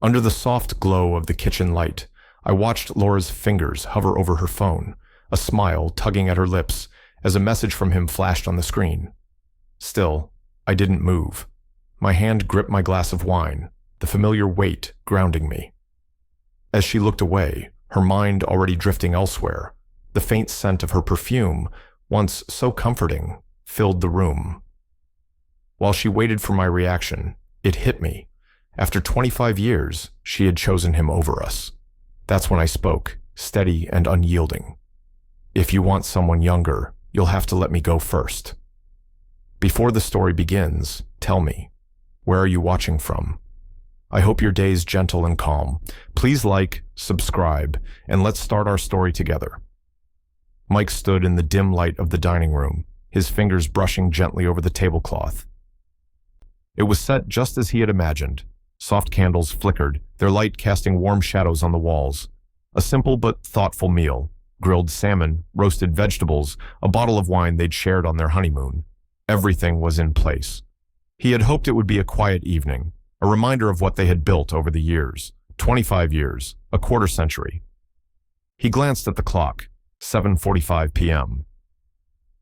Under the soft glow of the kitchen light, I watched Laura's fingers hover over her phone, a smile tugging at her lips as a message from him flashed on the screen. Still, I didn't move. My hand gripped my glass of wine, the familiar weight grounding me. As she looked away, her mind already drifting elsewhere, the faint scent of her perfume, once so comforting, filled the room. While she waited for my reaction, it hit me. After 25 years, she had chosen him over us. That's when I spoke, steady and unyielding. If you want someone younger, you'll have to let me go first. Before the story begins, tell me, where are you watching from? I hope your day's gentle and calm. Please like, subscribe, and let's start our story together. Mike stood in the dim light of the dining room, his fingers brushing gently over the tablecloth. It was set just as he had imagined. Soft candles flickered, their light casting warm shadows on the walls. A simple but thoughtful meal, grilled salmon, roasted vegetables, a bottle of wine they'd shared on their honeymoon. Everything was in place. He had hoped it would be a quiet evening, a reminder of what they had built over the years, 25 years, a quarter century. He glanced at the clock, 7:45 p.m.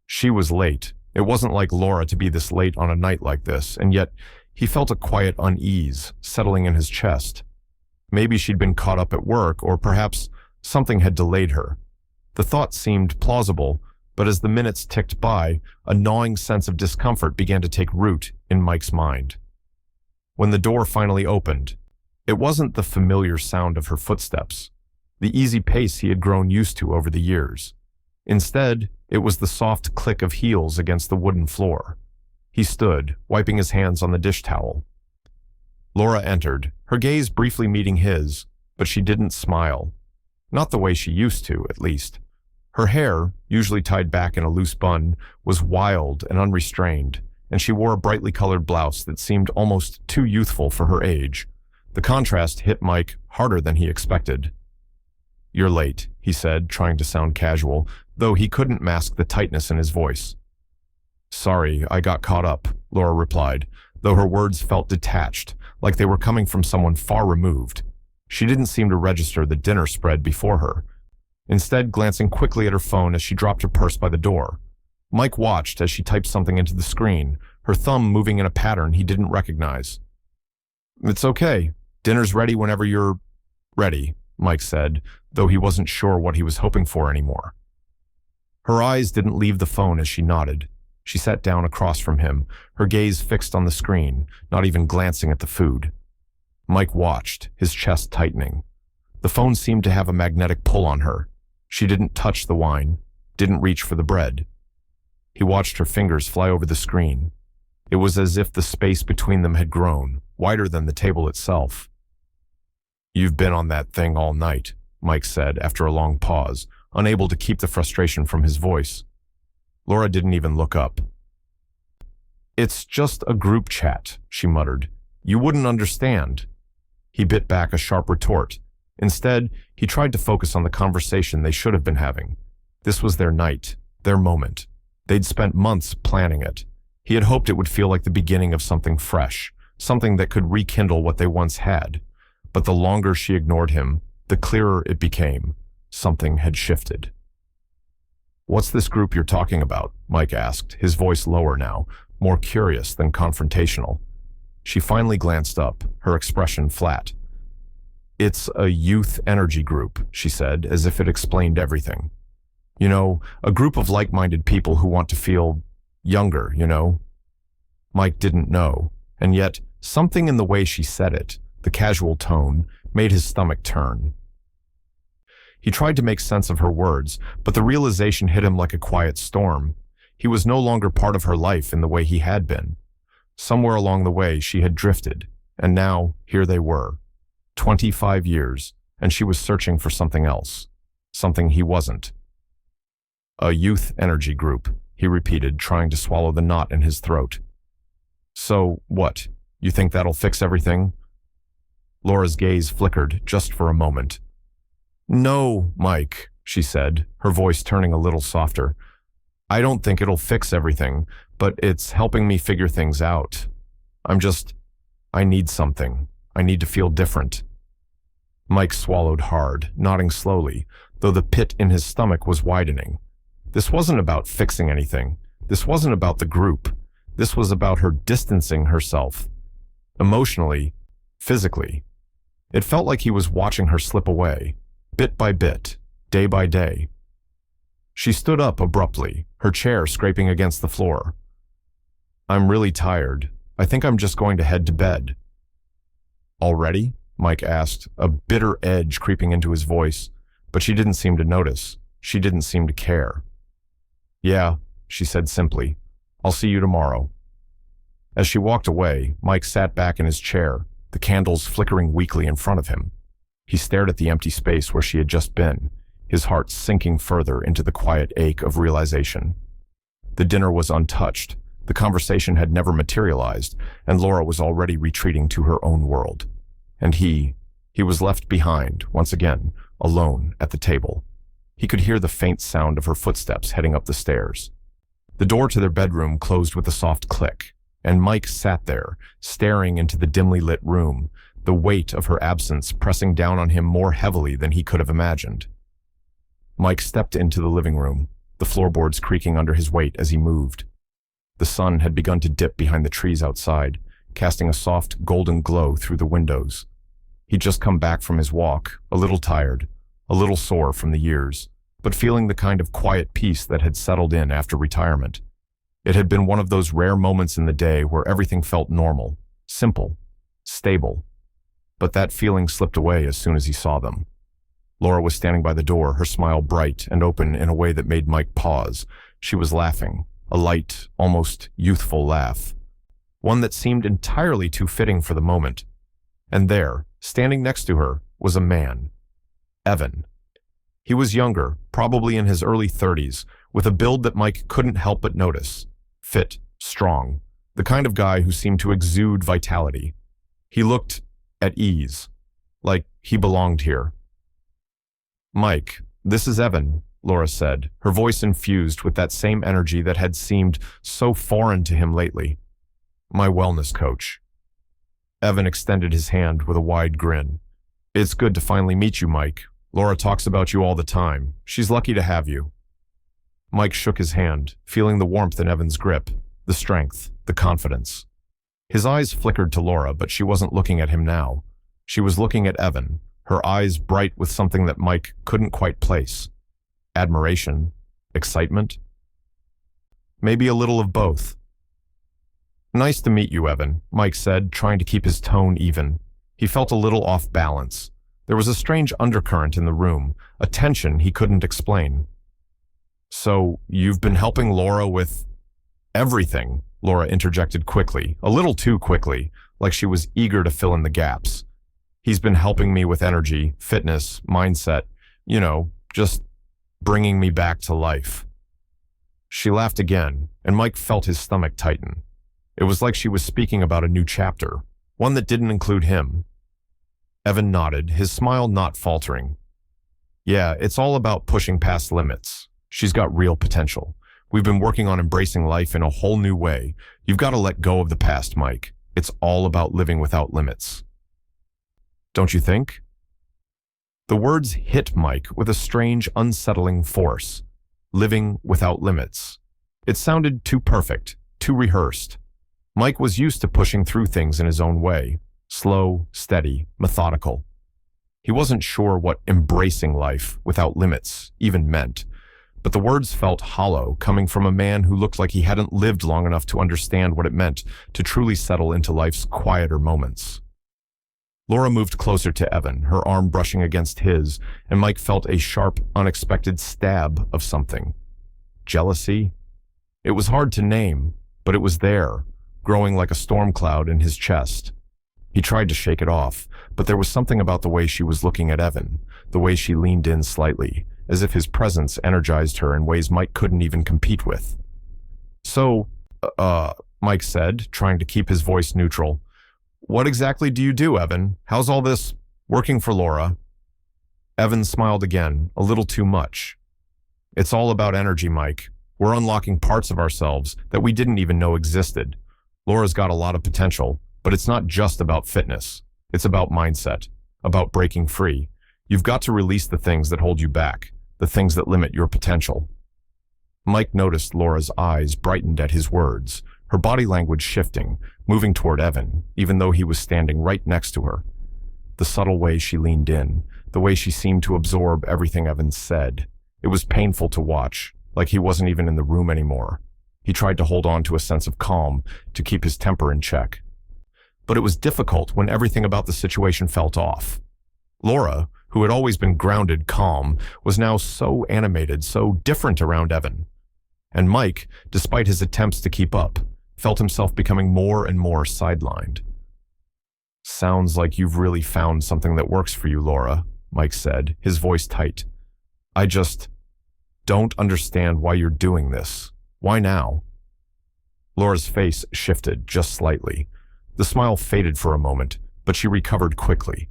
She was late. It wasn't like Laura to be this late on a night like this, and yet he felt a quiet unease settling in his chest. Maybe she'd been caught up at work, or perhaps something had delayed her. The thought seemed plausible, but as the minutes ticked by, a gnawing sense of discomfort began to take root in Mike's mind. When the door finally opened, it wasn't the familiar sound of her footsteps, the easy pace he had grown used to over the years. Instead, it was the soft click of heels against the wooden floor. He stood, wiping his hands on the dish towel. Laura entered, her gaze briefly meeting his, but she didn't smile. Not the way she used to, at least. Her hair, usually tied back in a loose bun, was wild and unrestrained, and she wore a brightly colored blouse that seemed almost too youthful for her age. The contrast hit Mike harder than he expected. "You're late," he said, trying to sound casual, though he couldn't mask the tightness in his voice. "Sorry, I got caught up," Laura replied, though her words felt detached, like they were coming from someone far removed. She didn't seem to register the dinner spread before her, instead glancing quickly at her phone as she dropped her purse by the door. Mike watched as she typed something into the screen, her thumb moving in a pattern he didn't recognize. "It's okay. Dinner's ready whenever you're ready," Mike said, though he wasn't sure what he was hoping for anymore. Her eyes didn't leave the phone as she nodded. She sat down across from him, her gaze fixed on the screen, not even glancing at the food. Mike watched, his chest tightening. The phone seemed to have a magnetic pull on her. She didn't touch the wine, didn't reach for the bread. He watched her fingers fly over the screen. It was as if the space between them had grown, wider than the table itself. "You've been on that thing all night," Mike said after a long pause, unable to keep the frustration from his voice. Laura didn't even look up. "It's just a group chat," she muttered. "You wouldn't understand." He bit back a sharp retort. Instead, he tried to focus on the conversation they should have been having. This was their night, their moment. They'd spent months planning it. He had hoped it would feel like the beginning of something fresh, something that could rekindle what they once had. But the longer she ignored him, the clearer it became. Something had shifted. "What's this group you're talking about?" Mike asked, his voice lower now, more curious than confrontational. She finally glanced up, her expression flat. "It's a youth energy group," she said, as if it explained everything. "You know, a group of like-minded people who want to feel younger, you know?" Mike didn't know, and yet something in the way she said it, the casual tone, made his stomach turn. He tried to make sense of her words, but the realization hit him like a quiet storm. He was no longer part of her life in the way he had been. Somewhere along the way, she had drifted, and now, here they were. 25 years, and she was searching for something else. Something he wasn't. "A youth energy group," he repeated, trying to swallow the knot in his throat. "So, what? You think that'll fix everything?" Laura's gaze flickered just for a moment. "No, Mike," she said, her voice turning a little softer. "I don't think it'll fix everything, but it's helping me figure things out. I need something. I need to feel different. Mike swallowed hard, nodding slowly, though the pit in his stomach was widening. This wasn't about fixing anything. This wasn't about the group. This was about her distancing herself. Emotionally, physically. It felt like he was watching her slip away, bit by bit, day by day. She stood up abruptly, her chair scraping against the floor. I'm really tired. I think I'm just going to head to bed. Already? Mike asked, a bitter edge creeping into his voice, but she didn't seem to notice. She didn't seem to care. Yeah, she said simply. I'll see you tomorrow. As she walked away, Mike sat back in his chair, the candles flickering weakly in front of him. He stared at the empty space where she had just been, his heart sinking further into the quiet ache of realization. The dinner was untouched, the conversation had never materialized, and Laura was already retreating to her own world. And he was left behind, once again, alone at the table. He could hear the faint sound of her footsteps heading up the stairs. The door to their bedroom closed with a soft click, and Mike sat there, staring into the dimly lit room, the weight of her absence pressing down on him more heavily than he could have imagined. Mike stepped into the living room, the floorboards creaking under his weight as he moved. The sun had begun to dip behind the trees outside, casting a soft golden glow through the windows. He'd just come back from his walk, a little tired, a little sore from the years, but feeling the kind of quiet peace that had settled in after retirement. It had been one of those rare moments in the day where everything felt normal, simple, stable. But that feeling slipped away as soon as he saw them. Laura was standing by the door, her smile bright and open in a way that made Mike pause. She was laughing, a light, almost youthful laugh. One that seemed entirely too fitting for the moment. And there, standing next to her, was a man. Evan. He was younger, probably in his early 30s, with a build that Mike couldn't help but notice. Fit, strong, the kind of guy who seemed to exude vitality. He looked at ease, like he belonged here. Mike, this is Evan, Laura said, her voice infused with that same energy that had seemed so foreign to him lately. My wellness coach. Evan extended his hand with a wide grin. It's good to finally meet you, Mike. Laura talks about you all the time. She's lucky to have you. Mike shook his hand, feeling the warmth in Evan's grip, the strength, the confidence. His eyes flickered to Laura, but she wasn't looking at him now. She was looking at Evan, her eyes bright with something that Mike couldn't quite place. Admiration, excitement, maybe a little of both. Nice to meet you, Evan, Mike said, trying to keep his tone even. He felt a little off balance. There was a strange undercurrent in the room, a tension he couldn't explain. So, you've been helping Laura with everything, Laura interjected quickly, a little too quickly, like she was eager to fill in the gaps. He's been helping me with energy, fitness, mindset, just bringing me back to life. She laughed again, and Mike felt his stomach tighten. It was like she was speaking about a new chapter, one that didn't include him. Evan nodded, his smile not faltering. Yeah, it's all about pushing past limits. She's got real potential. We've been working on embracing life in a whole new way. You've got to let go of the past, Mike. It's all about living without limits. Don't you think? The words hit Mike with a strange, unsettling force. Living without limits. It sounded too perfect, too rehearsed. Mike was used to pushing through things in his own way. Slow, steady, methodical. He wasn't sure what embracing life without limits even meant, but the words felt hollow, coming from a man who looked like he hadn't lived long enough to understand what it meant to truly settle into life's quieter moments. Laura moved closer to Evan, her arm brushing against his, and Mike felt a sharp, unexpected stab of something. Jealousy? It was hard to name, but it was there, growing like a storm cloud in his chest. He tried to shake it off, but there was something about the way she was looking at Evan, the way she leaned in slightly, as if his presence energized her in ways Mike couldn't even compete with. So, Mike said, trying to keep his voice neutral. What exactly do you do, Evan? How's all this working for Laura? Evan smiled again, a little too much. It's all about energy, Mike. We're unlocking parts of ourselves that we didn't even know existed. Laura's got a lot of potential, but it's not just about fitness. It's about mindset, about breaking free. You've got to release the things that hold you back, the things that limit your potential. Mike noticed Laura's eyes brightened at his words, her body language shifting, moving toward Evan, even though he was standing right next to her. The subtle way she leaned in, the way she seemed to absorb everything Evan said. It was painful to watch, like he wasn't even in the room anymore. He tried to hold on to a sense of calm, to keep his temper in check. But it was difficult when everything about the situation felt off. Laura, who had always been grounded, calm, was now so animated, so different around Evan. And Mike, despite his attempts to keep up, felt himself becoming more and more sidelined. "Sounds like you've really found something that works for you, Laura," Mike said, his voice tight. "I just don't understand why you're doing this. Why now?" Laura's face shifted just slightly. The smile faded for a moment, but she recovered quickly.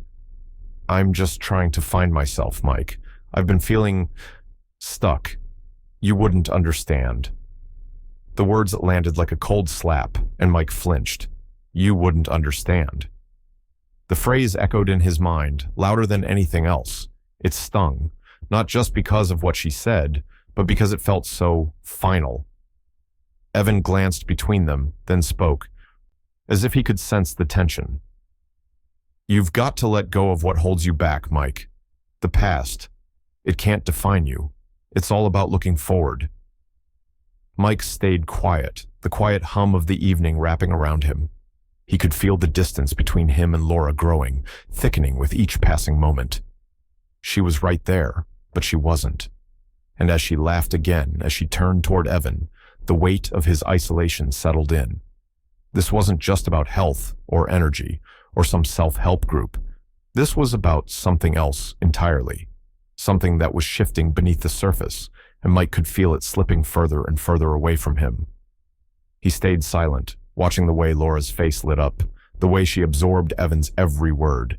"I'm just trying to find myself, Mike. I've been feeling stuck. You wouldn't understand." The words landed like a cold slap, and Mike flinched. "You wouldn't understand." The phrase echoed in his mind, louder than anything else. It stung, not just because of what she said, but because it felt so final. Evan glanced between them, then spoke, as if he could sense the tension. "You've got to let go of what holds you back, Mike. The past. It can't define you. It's all about looking forward." Mike stayed quiet, the quiet hum of the evening wrapping around him. He could feel the distance between him and Laura growing, thickening with each passing moment. She was right there, but she wasn't. And as she laughed again, as she turned toward Evan, the weight of his isolation settled in. This wasn't just about health or energy or some self-help group. This was about something else entirely, something that was shifting beneath the surface, and Mike could feel it slipping further and further away from him. He stayed silent, watching the way Laura's face lit up, the way she absorbed Evan's every word.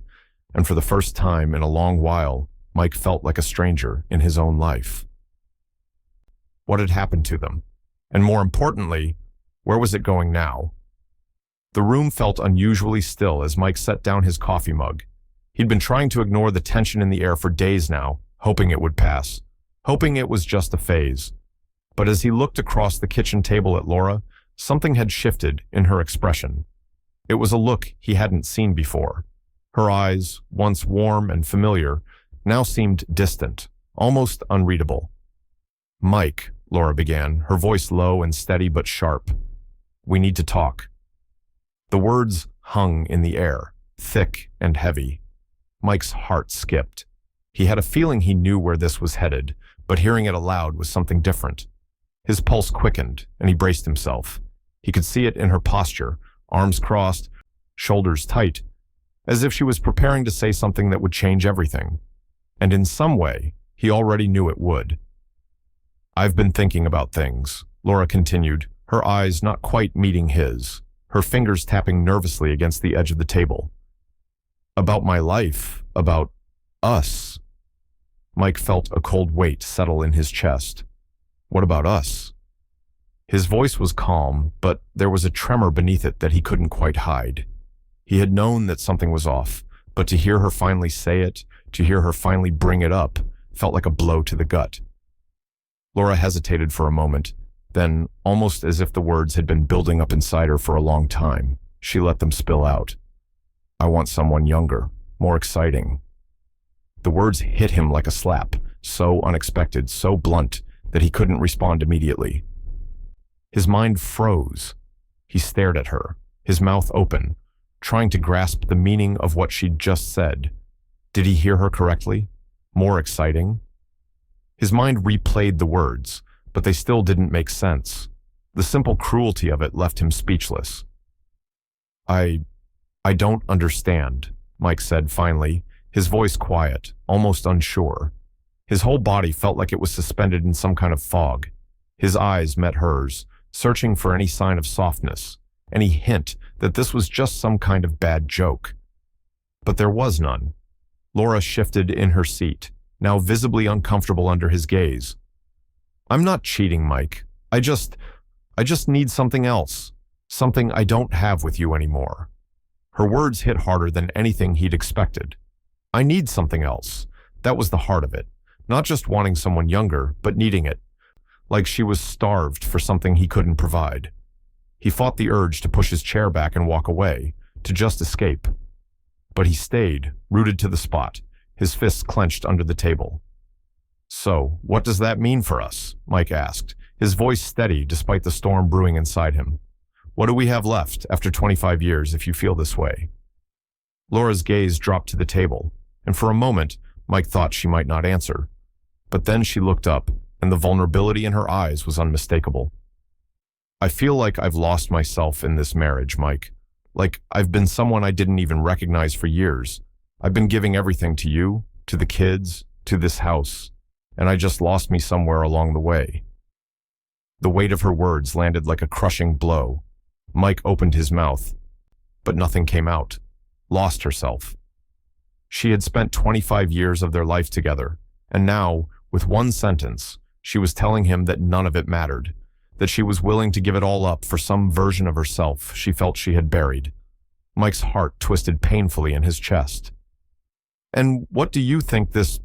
And for the first time in a long while, Mike felt like a stranger in his own life. What had happened to them? And more importantly, where was it going now? The room felt unusually still as Mike set down his coffee mug. He'd been trying to ignore the tension in the air for days now, hoping it would pass, hoping it was just a phase. But as he looked across the kitchen table at Laura, something had shifted in her expression. It was a look he hadn't seen before. Her eyes, once warm and familiar, now seemed distant, almost unreadable. "Mike," Laura began, her voice low and steady but sharp. "We need to talk." The words hung in the air, thick and heavy. Mike's heart skipped. He had a feeling he knew where this was headed, but hearing it aloud was something different. His pulse quickened, and he braced himself. He could see it in her posture, arms crossed, shoulders tight, as if she was preparing to say something that would change everything. And in some way, he already knew it would. "I've been thinking about things," Laura continued, her eyes not quite meeting his, her fingers tapping nervously against the edge of the table. "About my life, about us." Mike felt a cold weight settle in his chest. "What about us?" His voice was calm, but there was a tremor beneath it that he couldn't quite hide. He had known that something was off, but to hear her finally say it, to hear her finally bring it up, felt like a blow to the gut. Laura hesitated for a moment, then, almost as if the words had been building up inside her for a long time, she let them spill out. "I want someone younger, more exciting." The words hit him like a slap, so unexpected, so blunt, that he couldn't respond immediately. His mind froze. He stared at her, his mouth open, trying to grasp the meaning of what she'd just said. Did he hear her correctly? More exciting? His mind replayed the words, but they still didn't make sense. The simple cruelty of it left him speechless. I don't understand," Mike said finally, his voice quiet, almost unsure. His whole body felt like it was suspended in some kind of fog. His eyes met hers, searching for any sign of softness, any hint that this was just some kind of bad joke. But there was none. Laura shifted in her seat, now visibly uncomfortable under his gaze. "I'm not cheating, Mike. I just need something else, something I don't have with you anymore." Her words hit harder than anything he'd expected. I need something else. That was the heart of it. Not just wanting someone younger, but needing it. Like she was starved for something he couldn't provide. He fought the urge to push his chair back and walk away, to just escape. But he stayed, rooted to the spot, his fists clenched under the table. "So, what does that mean for us?" Mike asked, his voice steady despite the storm brewing inside him. "What do we have left after 25 years if you feel this way?" Laura's gaze dropped to the table, and for a moment, Mike thought she might not answer. But then she looked up, and the vulnerability in her eyes was unmistakable. "I feel like I've lost myself in this marriage, Mike. Like I've been someone I didn't even recognize for years. I've been giving everything to you, to the kids, to this house, and I just lost me somewhere along the way." The weight of her words landed like a crushing blow. Mike opened his mouth, but nothing came out. Lost herself. She had spent 25 years of their life together, and now, with one sentence, she was telling him that none of it mattered, that she was willing to give it all up for some version of herself she felt she had buried. Mike's heart twisted painfully in his chest. "And what do you think this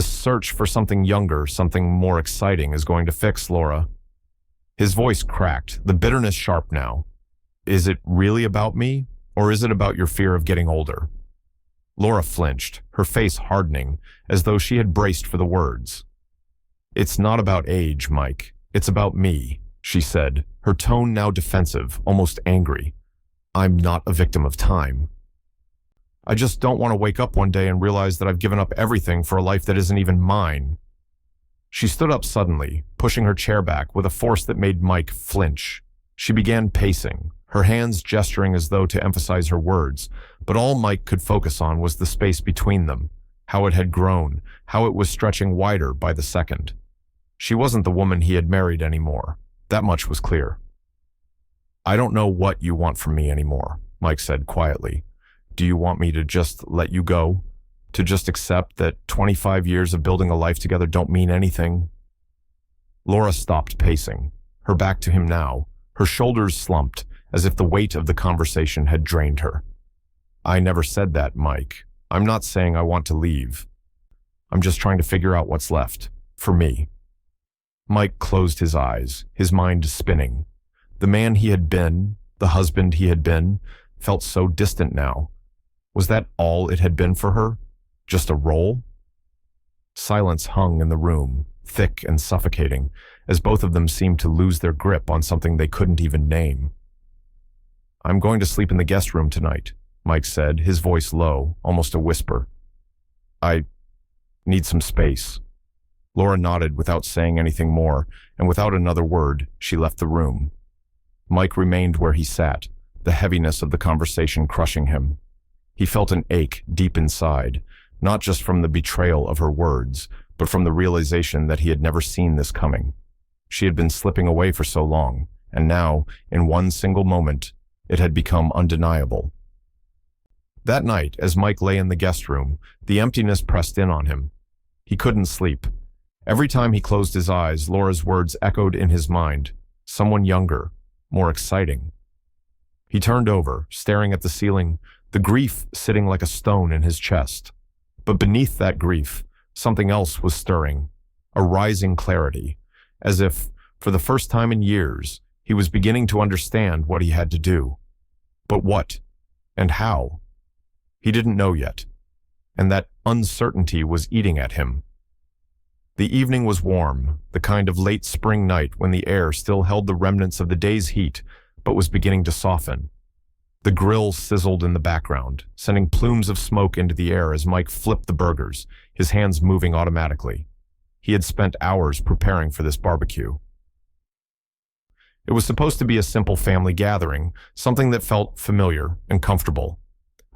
search for something younger, something more exciting is going to fix, Laura?" His voice cracked, the bitterness sharp now. "Is it really about me, or is it about your fear of getting older?" Laura flinched, her face hardening, as though she had braced for the words. "It's not about age, Mike. It's about me," she said, her tone now defensive, almost angry. "I'm not a victim of time. I just don't want to wake up one day and realize that I've given up everything for a life that isn't even mine." She stood up suddenly, pushing her chair back with a force that made Mike flinch. She began pacing, her hands gesturing as though to emphasize her words, but all Mike could focus on was the space between them, how it had grown, how it was stretching wider by the second. She wasn't the woman he had married anymore. That much was clear. "I don't know what you want from me anymore," Mike said quietly. "Do you want me to just let you go? To just accept that 25 years of building a life together don't mean anything?" Laura stopped pacing, her back to him now, her shoulders slumped, as if the weight of the conversation had drained her. "I never said that, Mike. I'm not saying I want to leave. I'm just trying to figure out what's left, for me." Mike closed his eyes, his mind spinning. The man he had been, the husband he had been, felt so distant now. Was that all it had been for her? Just a role? Silence hung in the room, thick and suffocating, as both of them seemed to lose their grip on something they couldn't even name. "I'm going to sleep in the guest room tonight," Mike said, his voice low, almost a whisper. "I need some space." Laura nodded without saying anything more, and without another word, she left the room. Mike remained where he sat, the heaviness of the conversation crushing him. He felt an ache deep inside, not just from the betrayal of her words, but from the realization that he had never seen this coming. She had been slipping away for so long, and now, in one single moment, it had become undeniable. That night, as Mike lay in the guest room, the emptiness pressed in on him. He couldn't sleep. Every time he closed his eyes, Laura's words echoed in his mind. Someone younger, more exciting. He turned over, staring at the ceiling, the grief sitting like a stone in his chest. But beneath that grief, something else was stirring, a rising clarity, as if, for the first time in years, he was beginning to understand what he had to do. But what? And how? He didn't know yet, and that uncertainty was eating at him. The evening was warm, the kind of late spring night when the air still held the remnants of the day's heat, but was beginning to soften. The grill sizzled in the background, sending plumes of smoke into the air as Mike flipped the burgers, his hands moving automatically. He had spent hours preparing for this barbecue. It was supposed to be a simple family gathering, something that felt familiar and comfortable.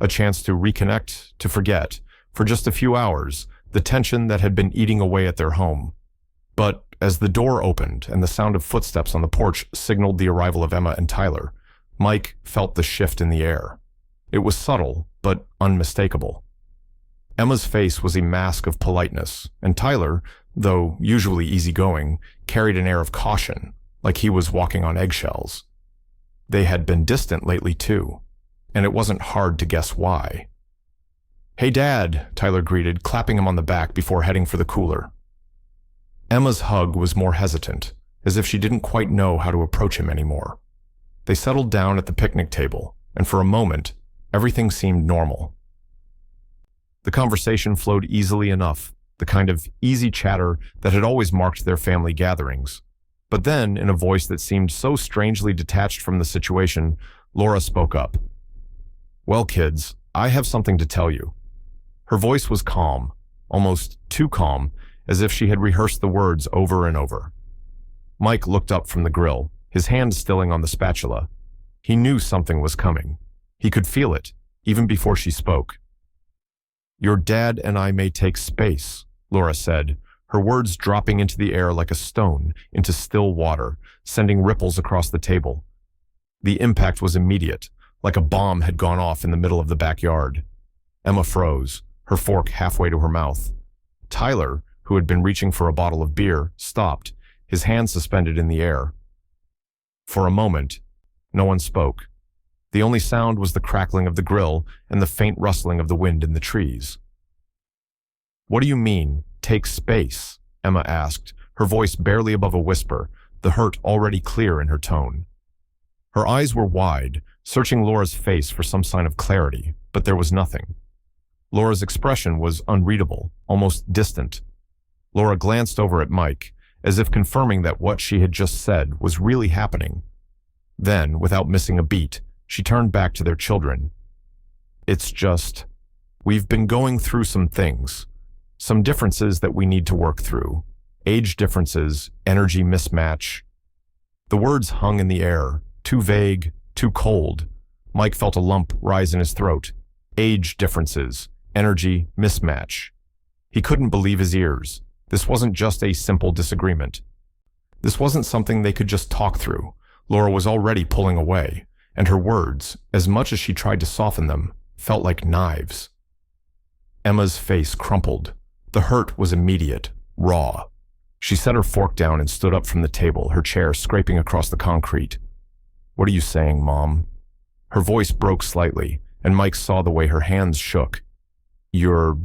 A chance to reconnect, to forget, for just a few hours, the tension that had been eating away at their home. But as the door opened and the sound of footsteps on the porch signaled the arrival of Emma and Tyler, Mike felt the shift in the air. It was subtle, but unmistakable. Emma's face was a mask of politeness, and Tyler, though usually easygoing, carried an air of caution, like he was walking on eggshells. They had been distant lately, too. and it wasn't hard to guess why. "Hey, Dad," Tyler greeted, clapping him on the back before heading for the cooler. Emma's hug was more hesitant, as if she didn't quite know how to approach him anymore. They settled down at the picnic table, and for a moment, everything seemed normal. The conversation flowed easily enough, the kind of easy chatter that had always marked their family gatherings. But then, in a voice that seemed so strangely detached from the situation, Laura spoke up. "Well, kids, I have something to tell you." Her voice was calm, almost too calm, as if she had rehearsed the words over and over. Mike looked up from the grill, his hand stilling on the spatula. He knew something was coming. He could feel it, even before she spoke. "Your dad and I may take space," Laura said, her words dropping into the air like a stone into still water, sending ripples across the table. The impact was immediate, like a bomb had gone off in the middle of the backyard. Emma froze, her fork halfway to her mouth. Tyler, who had been reaching for a bottle of beer, stopped, his hand suspended in the air. For a moment, no one spoke. The only sound was the crackling of the grill and the faint rustling of the wind in the trees. "What do you mean, take space?" Emma asked, her voice barely above a whisper, the hurt already clear in her tone. Her eyes were wide, searching Laura's face for some sign of clarity, but there was nothing. Laura's expression was unreadable, almost distant. Laura glanced over at Mike, as if confirming that what she had just said was really happening. Then, without missing a beat, she turned back to their children. "It's just, we've been going through some things. Some differences that we need to work through. Age differences, energy mismatch." The words hung in the air, too vague, too cold. Mike felt a lump rise in his throat. Age differences, energy mismatch. He couldn't believe his ears. This wasn't just a simple disagreement. This wasn't something they could just talk through. Laura was already pulling away, and her words, as much as she tried to soften them, felt like knives. Emma's face crumpled. The hurt was immediate, raw. She set her fork down and stood up from the table, her chair scraping across the concrete. "What are you saying, Mom?" Her voice broke slightly, and Mike saw the way her hands shook. You're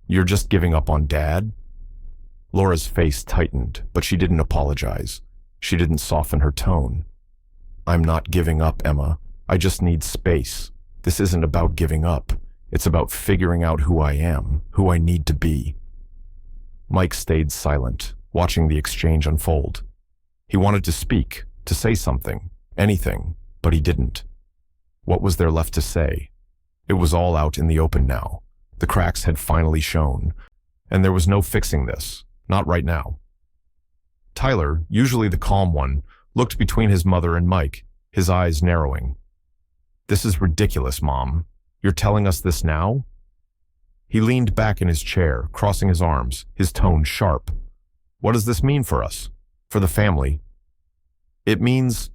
just giving up on Dad?" Laura's face tightened, but she didn't apologize. She didn't soften her tone. "I'm not giving up, Emma. I just need space. This isn't about giving up. It's about figuring out who I am, who I need to be." Mike stayed silent, watching the exchange unfold. He wanted to speak, to say something, anything, but he didn't. What was there left to say? It was all out in the open now. The cracks had finally shown, and there was no fixing this, not right now. Tyler, usually the calm one, looked between his mother and Mike, his eyes narrowing. "This is ridiculous, Mom. You're telling us this now?" He leaned back in his chair, crossing his arms, his tone sharp. "What does this mean for us? For the family?" "It means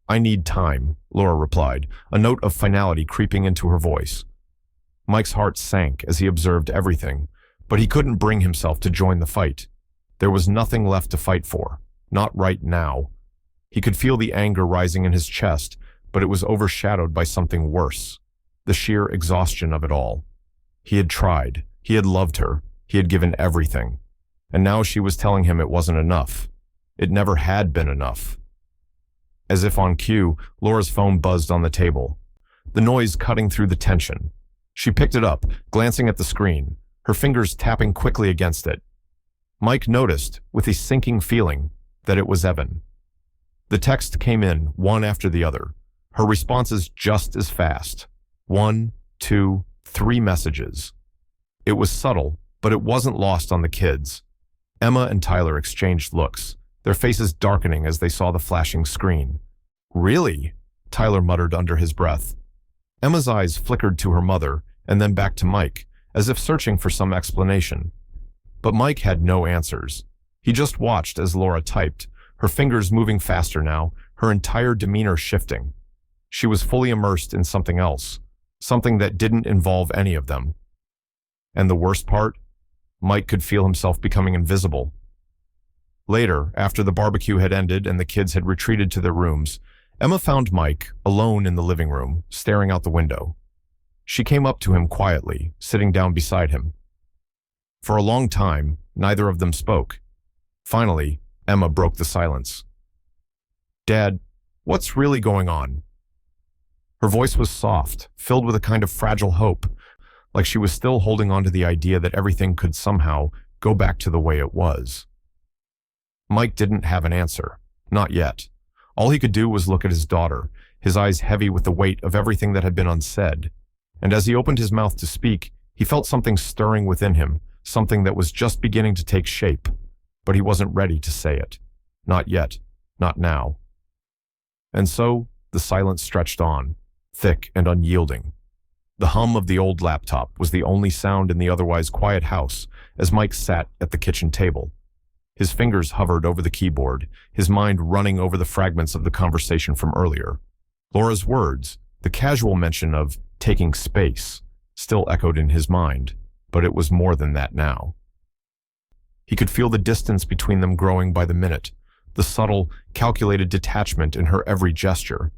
I need time," Laura replied, a note of finality creeping into her voice. Mike's heart sank as he observed everything, but he couldn't bring himself to join the fight. There was nothing left to fight for, not right now. He could feel the anger rising in his chest, but it was overshadowed by something worse, the sheer exhaustion of it all. He had tried, he had loved her, he had given everything, and now she was telling him it wasn't enough. It never had been enough. As if on cue, Laura's phone buzzed on the table, the noise cutting through the tension. She picked it up, glancing at the screen, her fingers tapping quickly against it. Mike noticed, with a sinking feeling, that it was Evan. The text came in, one after the other, her responses just as fast. 1, 2, 3 messages. It was subtle, but it wasn't lost on the kids. Emma and Tyler exchanged looks, their faces darkening as they saw the flashing screen. "Really?" Tyler muttered under his breath. Emma's eyes flickered to her mother and then back to Mike, as if searching for some explanation. But Mike had no answers. He just watched as Laura typed, her fingers moving faster now, her entire demeanor shifting. She was fully immersed in something else, something that didn't involve any of them. And the worst part? Mike could feel himself becoming invisible. Later, after the barbecue had ended and the kids had retreated to their rooms, Emma found Mike alone in the living room, staring out the window. She came up to him quietly, sitting down beside him. For a long time, neither of them spoke. Finally, Emma broke the silence. "Dad, what's really going on?" Her voice was soft, filled with a kind of fragile hope, like she was still holding on to the idea that everything could somehow go back to the way it was. Mike didn't have an answer. Not yet. All he could do was look at his daughter, his eyes heavy with the weight of everything that had been unsaid. And as he opened his mouth to speak, he felt something stirring within him, something that was just beginning to take shape. But he wasn't ready to say it. Not yet. Not now. And so, the silence stretched on, thick and unyielding. The hum of the old laptop was the only sound in the otherwise quiet house as Mike sat at the kitchen table. His fingers hovered over the keyboard, his mind running over the fragments of the conversation from earlier. Laura's words, the casual mention of taking space, still echoed in his mind, but it was more than that now. He could feel the distance between them growing by the minute, the subtle, calculated detachment in her every gesture.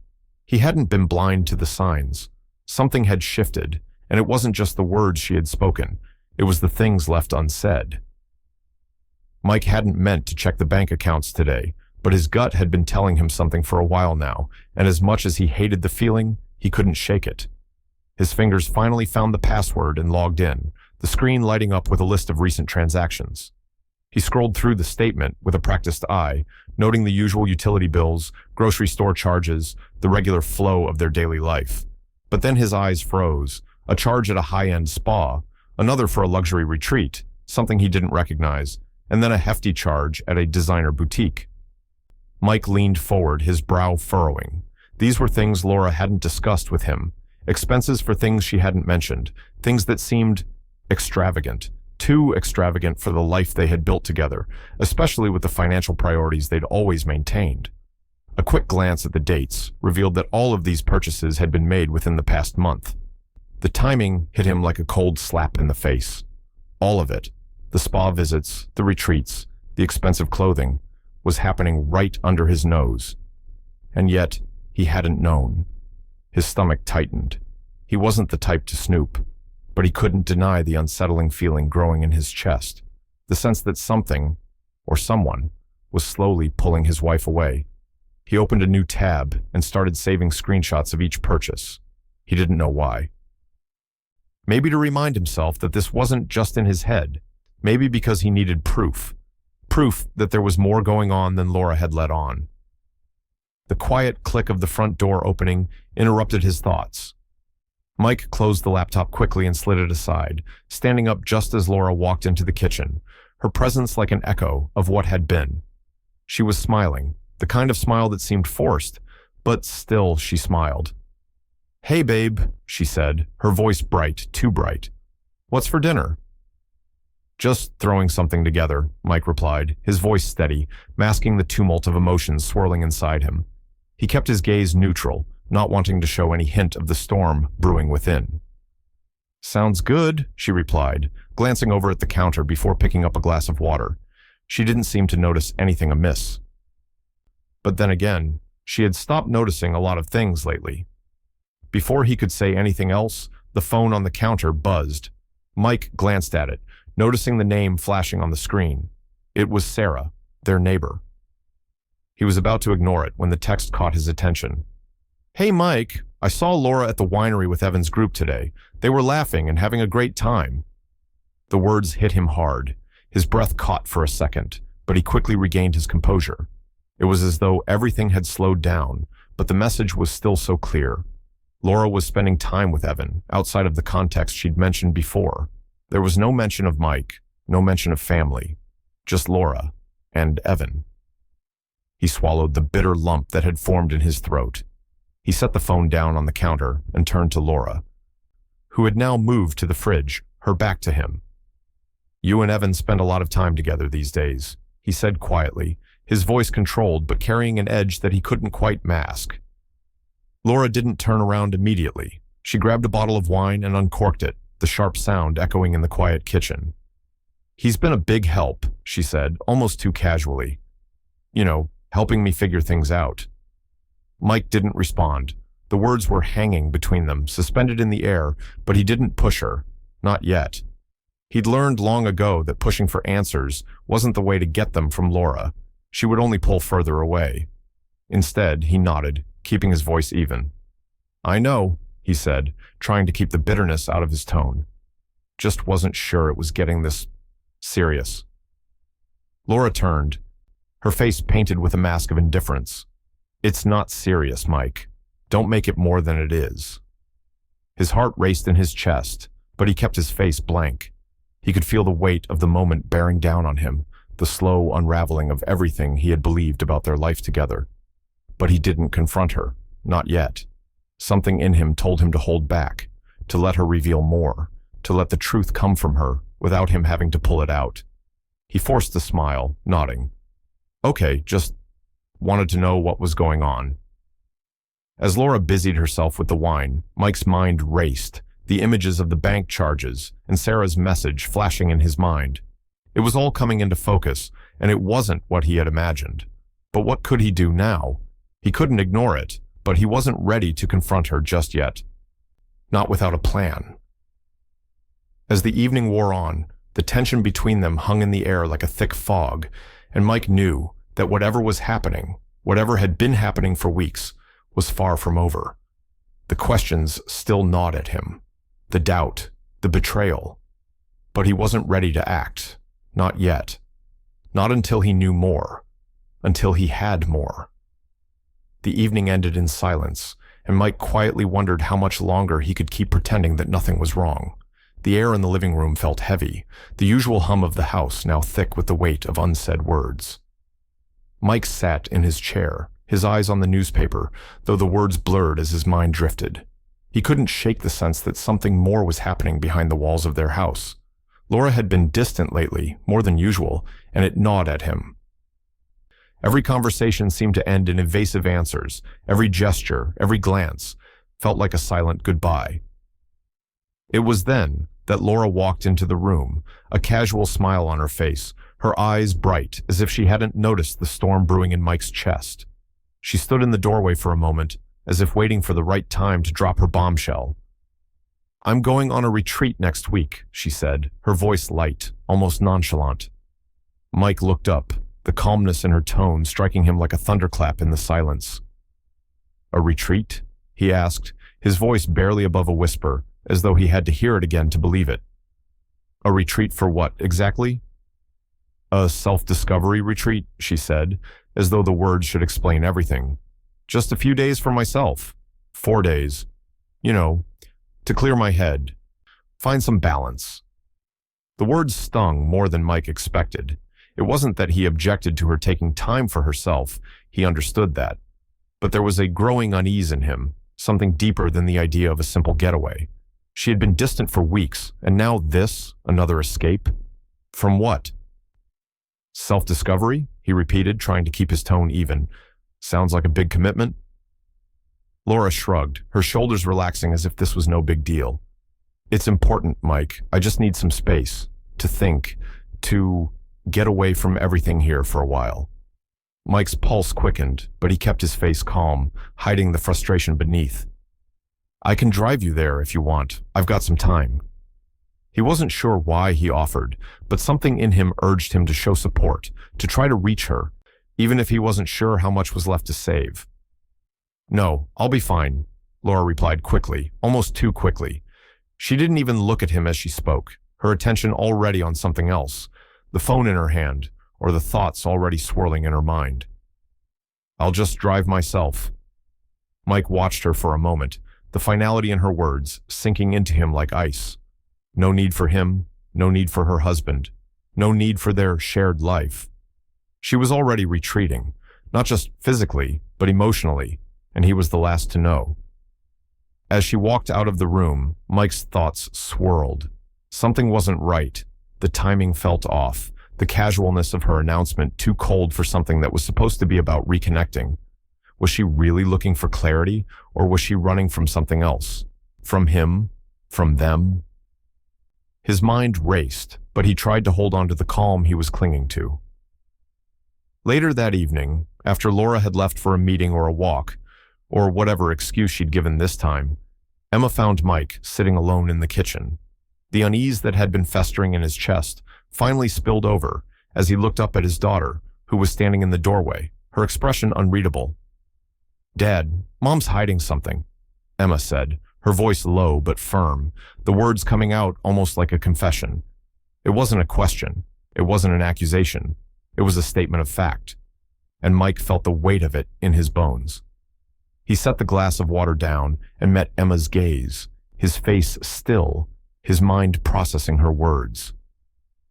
He hadn't been blind to the signs. Something had shifted, and it wasn't just the words she had spoken, it was the things left unsaid. Mike hadn't meant to check the bank accounts today, but his gut had been telling him something for a while now, and as much as he hated the feeling, he couldn't shake it. His fingers finally found the password and logged in, the screen lighting up with a list of recent transactions. He scrolled through the statement with a practiced eye, noting the usual utility bills, grocery store charges, the regular flow of their daily life. But then his eyes froze, a charge at a high-end spa, another for a luxury retreat, something he didn't recognize, and then a hefty charge at a designer boutique. Mike leaned forward, his brow furrowing. These were things Laura hadn't discussed with him, expenses for things she hadn't mentioned, things that seemed extravagant, too extravagant for the life they had built together, especially with the financial priorities they'd always maintained. A quick glance at the dates revealed that all of these purchases had been made within the past month. The timing hit him like a cold slap in the face. All of it, the spa visits, the retreats, the expensive clothing, was happening right under his nose. And yet, he hadn't known. His stomach tightened. He wasn't the type to snoop, but he couldn't deny the unsettling feeling growing in his chest, the sense that something, or someone, was slowly pulling his wife away. He opened a new tab and started saving screenshots of each purchase. He didn't know why. Maybe to remind himself that this wasn't just in his head, maybe because he needed proof. Proof that there was more going on than Laura had let on. The quiet click of the front door opening interrupted his thoughts. Mike closed the laptop quickly and slid it aside, standing up just as Laura walked into the kitchen, her presence like an echo of what had been. She was smiling, the kind of smile that seemed forced, but still she smiled. "Hey, babe," she said, her voice bright, too bright. "What's for dinner?" "Just throwing something together," Mike replied, his voice steady, masking the tumult of emotions swirling inside him. He kept his gaze neutral, not wanting to show any hint of the storm brewing within. "Sounds good," she replied, glancing over at the counter before picking up a glass of water. She didn't seem to notice anything amiss. But then again, she had stopped noticing a lot of things lately. Before he could say anything else, the phone on the counter buzzed. Mike glanced at it, noticing the name flashing on the screen. It was Sarah, their neighbor. He was about to ignore it when the text caught his attention. "Hey, Mike, I saw Laura at the winery with Evan's group today. They were laughing and having a great time." The words hit him hard. His breath caught for a second, but he quickly regained his composure. It was as though everything had slowed down, but the message was still so clear. Laura was spending time with Evan, outside of the context she'd mentioned before. There was no mention of Mike, no mention of family, just Laura and Evan. He swallowed the bitter lump that had formed in his throat. He set the phone down on the counter and turned to Laura, who had now moved to the fridge, her back to him. "You and Evan spend a lot of time together these days," he said quietly, his voice controlled but carrying an edge that he couldn't quite mask. Laura didn't turn around immediately. She grabbed a bottle of wine and uncorked it, the sharp sound echoing in the quiet kitchen. "He's been a big help," she said, almost too casually. "You know, helping me figure things out." Mike didn't respond. The words were hanging between them, suspended in the air, but he didn't push her. Not yet. He'd learned long ago that pushing for answers wasn't the way to get them from Laura. She would only pull further away. Instead, he nodded, keeping his voice even. "I know," he said, trying to keep the bitterness out of his tone. "Just wasn't sure it was getting this serious." Laura turned, her face painted with a mask of indifference. "It's not serious, Mike. Don't make it more than it is." His heart raced in his chest, but he kept his face blank. He could feel the weight of the moment bearing down on him, the slow unraveling of everything he had believed about their life together. But he didn't confront her, not yet. Something in him told him to hold back, to let her reveal more, to let the truth come from her without him having to pull it out. He forced a smile, nodding. "Okay, just wanted to know what was going on." As Laura busied herself with the wine, Mike's mind raced, the images of the bank charges and Sarah's message flashing in his mind. It was all coming into focus, and it wasn't what he had imagined. But what could he do now? He couldn't ignore it, but he wasn't ready to confront her just yet. Not without a plan. As the evening wore on, the tension between them hung in the air like a thick fog, and Mike knew that whatever was happening, whatever had been happening for weeks, was far from over. The questions still gnawed at him. The doubt, the betrayal. But he wasn't ready to act. Not yet. Not until he knew more. Until he had more. The evening ended in silence, and Mike quietly wondered how much longer he could keep pretending that nothing was wrong. The air in the living room felt heavy, the usual hum of the house now thick with the weight of unsaid words. Mike sat in his chair, his eyes on the newspaper, though the words blurred as his mind drifted. He couldn't shake the sense that something more was happening behind the walls of their house. Laura had been distant lately, more than usual, and it gnawed at him. Every conversation seemed to end in evasive answers. Every gesture, every glance, felt like a silent goodbye. It was then that Laura walked into the room, a casual smile on her face, her eyes bright, as if she hadn't noticed the storm brewing in Mike's chest. She stood in the doorway for a moment, as if waiting for the right time to drop her bombshell. "I'm going on a retreat next week," she said, her voice light, almost nonchalant. Mike looked up, the calmness in her tone striking him like a thunderclap in the silence. "A retreat?" he asked, his voice barely above a whisper, as though he had to hear it again to believe it. "A retreat for what, exactly?" "A self-discovery retreat," she said, as though the words should explain everything. "Just a few days for myself. 4 days. You know, to clear my head. Find some balance." The words stung more than Mike expected. It wasn't that he objected to her taking time for herself. He understood that. But there was a growing unease in him, something deeper than the idea of a simple getaway. She had been distant for weeks, and now this, another escape? From what? "Self-discovery?" he repeated, trying to keep his tone even. "Sounds like a big commitment." Laura shrugged, her shoulders relaxing as if this was no big deal. "It's important, Mike. I just need some space. To think. To get away from everything here for a while." Mike's pulse quickened, but he kept his face calm, hiding the frustration beneath. "I can drive you there if you want. I've got some time." He wasn't sure why he offered, but something in him urged him to show support, to try to reach her, even if he wasn't sure how much was left to save. "No, I'll be fine," Laura replied quickly, almost too quickly. She didn't even look at him as she spoke, her attention already on something else, the phone in her hand, or the thoughts already swirling in her mind. "I'll just drive myself." Mike watched her for a moment, the finality in her words sinking into him like ice. No need for him, no need for her husband, no need for their shared life. She was already retreating, not just physically, but emotionally, and he was the last to know. As she walked out of the room, Mike's thoughts swirled. Something wasn't right. The timing felt off, the casualness of her announcement too cold for something that was supposed to be about reconnecting. Was she really looking for clarity, or was she running from something else? From him? From them? His mind raced, but he tried to hold on to the calm he was clinging to. Later that evening, after Laura had left for a meeting or a walk, or whatever excuse she'd given this time, Emma found Mike sitting alone in the kitchen. The unease that had been festering in his chest finally spilled over as he looked up at his daughter, who was standing in the doorway, her expression unreadable. "Dad, Mom's hiding something," Emma said, her voice low but firm, the words coming out almost like a confession. It wasn't a question. It wasn't an accusation. It was a statement of fact. And Mike felt the weight of it in his bones. He set the glass of water down and met Emma's gaze, his face still, his mind processing her words.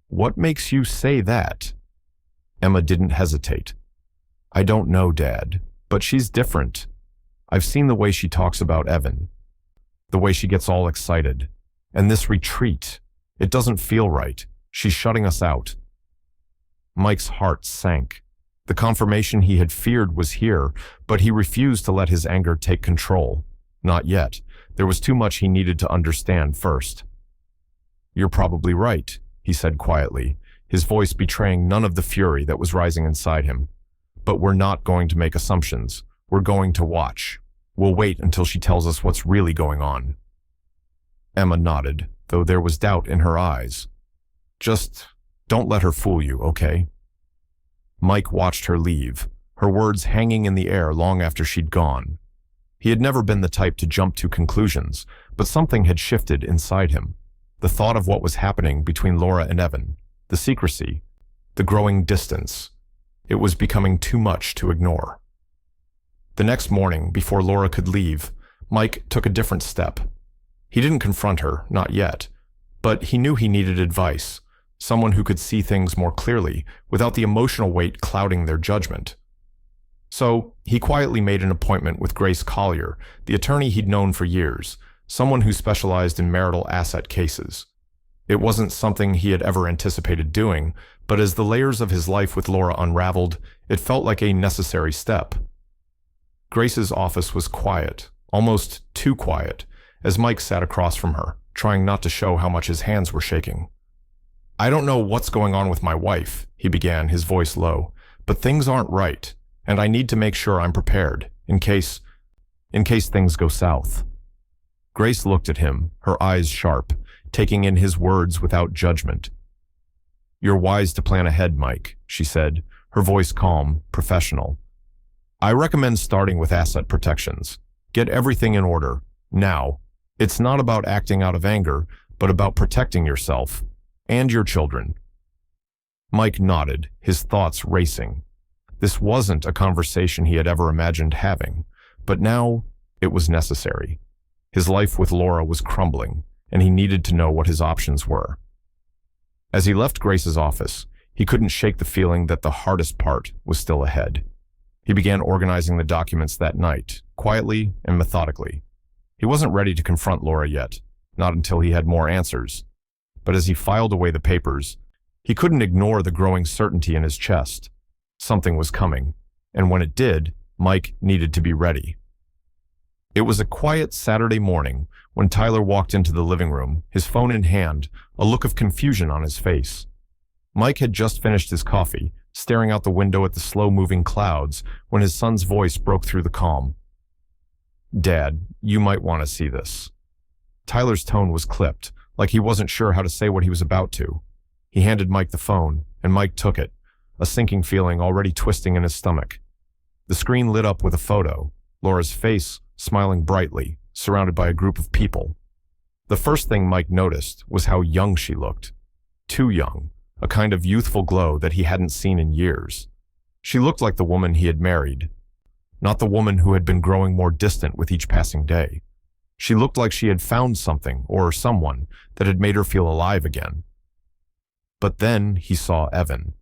"What makes you say that?" Emma didn't hesitate. "I don't know, Dad, but she's different. I've seen the way she talks about Evan, the way she gets all excited. And this retreat, it doesn't feel right. She's shutting us out." Mike's heart sank. The confirmation he had feared was here, but he refused to let his anger take control. Not yet. There was too much he needed to understand first. "You're probably right," he said quietly, his voice betraying none of the fury that was rising inside him. "But we're not going to make assumptions. We're going to watch. We'll wait until she tells us what's really going on." Emma nodded, though there was doubt in her eyes. "Just don't let her fool you, okay?" Mike watched her leave, her words hanging in the air long after she'd gone. He had never been the type to jump to conclusions, but something had shifted inside him. The thought of what was happening between Laura and Evan, the secrecy, the growing distance. It was becoming too much to ignore. The next morning, before Laura could leave, Mike took a different step. He didn't confront her, not yet, but he knew he needed advice, someone who could see things more clearly without the emotional weight clouding their judgment. So he quietly made an appointment with Grace Collier, the attorney he'd known for years, someone who specialized in marital asset cases. It wasn't something he had ever anticipated doing, but as the layers of his life with Laura unraveled, it felt like a necessary step. Grace's office was quiet, almost too quiet, as Mike sat across from her, trying not to show how much his hands were shaking. "I don't know what's going on with my wife," he began, his voice low, "but things aren't right, and I need to make sure I'm prepared, in case things go south." Grace looked at him, her eyes sharp, taking in his words without judgment. "You're wise to plan ahead, Mike," she said, her voice calm, professional. "I recommend starting with asset protections. Get everything in order, now. It's not about acting out of anger, but about protecting yourself and your children." Mike nodded, his thoughts racing. This wasn't a conversation he had ever imagined having, but now it was necessary. His life with Laura was crumbling, and he needed to know what his options were. As he left Grace's office, he couldn't shake the feeling that the hardest part was still ahead. He began organizing the documents that night, quietly and methodically. He wasn't ready to confront Laura yet, not until he had more answers. But as he filed away the papers, he couldn't ignore the growing certainty in his chest. Something was coming, and when it did, Mike needed to be ready. It was a quiet Saturday morning when Tyler walked into the living room, his phone in hand, a look of confusion on his face. Mike had just finished his coffee, staring out the window at the slow-moving clouds, when his son's voice broke through the calm. "Dad, you might want to see this." Tyler's tone was clipped, like he wasn't sure how to say what he was about to. He handed Mike the phone, and Mike took it, a sinking feeling already twisting in his stomach. The screen lit up with a photo, Laura's face smiling brightly, surrounded by a group of people. The first thing Mike noticed was how young she looked. Too young, a kind of youthful glow that he hadn't seen in years. She looked like the woman he had married, not the woman who had been growing more distant with each passing day. She looked like she had found something or someone that had made her feel alive again. But then he saw Evan.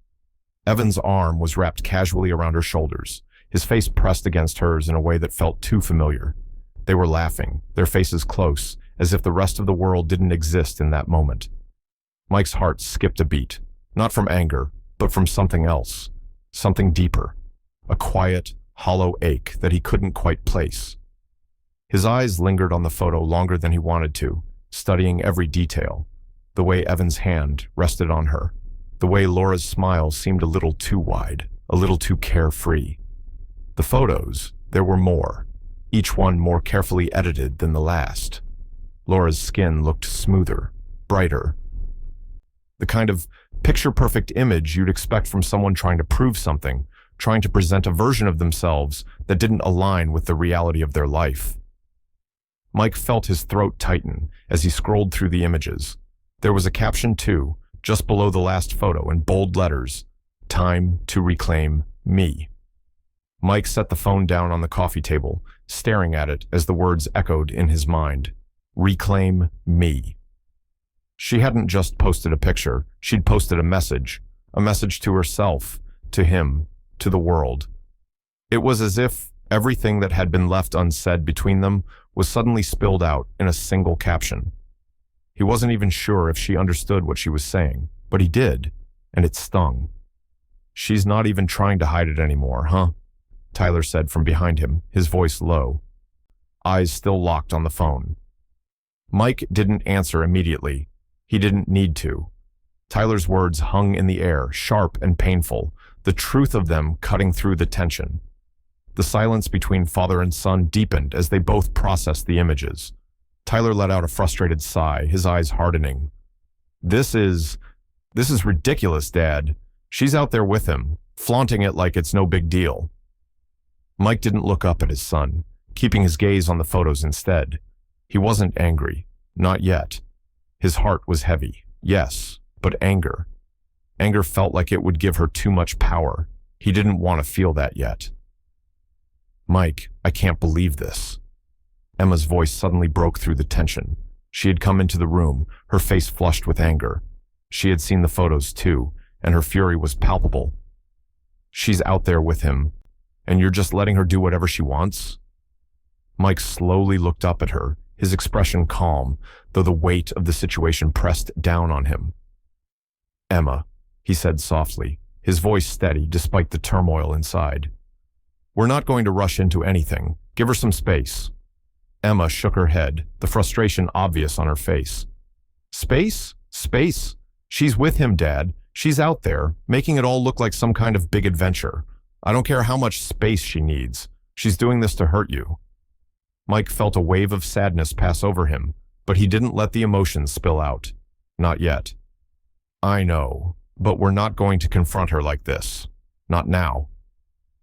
Evan's arm was wrapped casually around her shoulders, his face pressed against hers in a way that felt too familiar. They were laughing, their faces close, as if the rest of the world didn't exist in that moment. Mike's heart skipped a beat, not from anger, but from something else, something deeper, a quiet, hollow ache that he couldn't quite place. His eyes lingered on the photo longer than he wanted to, studying every detail, the way Evan's hand rested on her, the way Laura's smile seemed a little too wide, a little too carefree. The photos, there were more. each one more carefully edited than the last. Laura's skin looked smoother, brighter. The kind of picture-perfect image you'd expect from someone trying to prove something, trying to present a version of themselves that didn't align with the reality of their life. Mike felt his throat tighten as he scrolled through the images. There was a caption too, just below the last photo in bold letters, "Time to reclaim me." Mike set the phone down on the coffee table, staring at it as the words echoed in his mind. Reclaim me. She hadn't just posted a picture, she'd posted a message to herself, to him, to the world. It was as if everything that had been left unsaid between them was suddenly spilled out in a single caption. He wasn't even sure if she understood what she was saying, but he did, and it stung. "She's not even trying to hide it anymore, huh?" Tyler said from behind him, his voice low. Eyes still locked on the phone. Mike didn't answer immediately. He didn't need to. Tyler's words hung in the air, sharp and painful, the truth of them cutting through the tension. The silence between father and son deepened as they both processed the images. Tyler let out a frustrated sigh, his eyes hardening. This is ridiculous, Dad. She's out there with him, flaunting it like it's no big deal." Mike didn't look up at his son, keeping his gaze on the photos instead. He wasn't angry, not yet. His heart was heavy, yes, but anger. Anger felt like it would give her too much power. He didn't want to feel that yet. "Mike, I can't believe this." Emma's voice suddenly broke through the tension. She had come into the room, her face flushed with anger. She had seen the photos too, and her fury was palpable. "She's out there with him, and you're just letting her do whatever she wants?" Mike slowly looked up at her, his expression calm, though the weight of the situation pressed down on him. "Emma," he said softly, his voice steady despite the turmoil inside. "We're not going to rush into anything. Give her some space." Emma shook her head, the frustration obvious on her face. "Space? Space? She's with him, Dad. She's out there, making it all look like some kind of big adventure. I don't care how much space she needs. She's doing this to hurt you." Mike felt a wave of sadness pass over him, but he didn't let the emotions spill out. Not yet. "I know, but we're not going to confront her like this. Not now."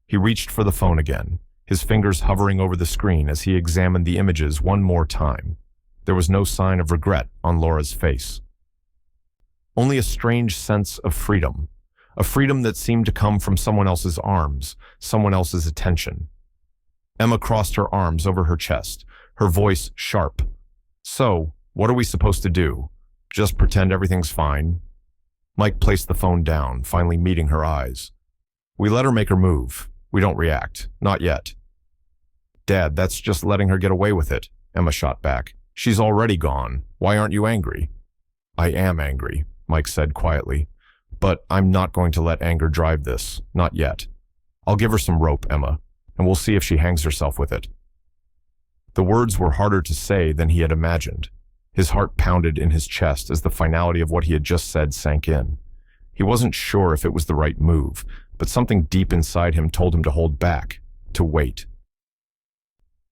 He reached for the phone again, his fingers hovering over the screen as he examined the images one more time. There was no sign of regret on Laura's face. Only a strange sense of freedom, a freedom that seemed to come from someone else's arms, someone else's attention. Emma crossed her arms over her chest, her voice sharp. "So, what are we supposed to do? Just pretend everything's fine?" Mike placed the phone down, finally meeting her eyes. "We let her make her move. We don't react. Not yet." "Dad, that's just letting her get away with it," Emma shot back. "She's already gone. Why aren't you angry?" "I am angry," Mike said quietly. "But I'm not going to let anger drive this. Not yet. I'll give her some rope, Emma, and we'll see if she hangs herself with it." The words were harder to say than he had imagined. His heart pounded in his chest as the finality of what he had just said sank in. He wasn't sure if it was the right move, but something deep inside him told him to hold back, to wait.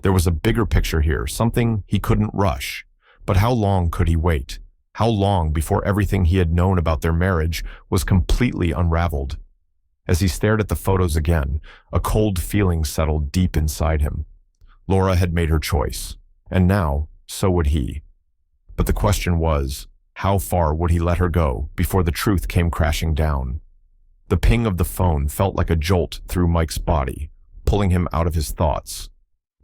There was a bigger picture here, something he couldn't rush. But how long could he wait? How long before everything he had known about their marriage was completely unraveled? As he stared at the photos again, a cold feeling settled deep inside him. Laura had made her choice, and now, so would he. But the question was, how far would he let her go before the truth came crashing down? The ping of the phone felt like a jolt through Mike's body, pulling him out of his thoughts.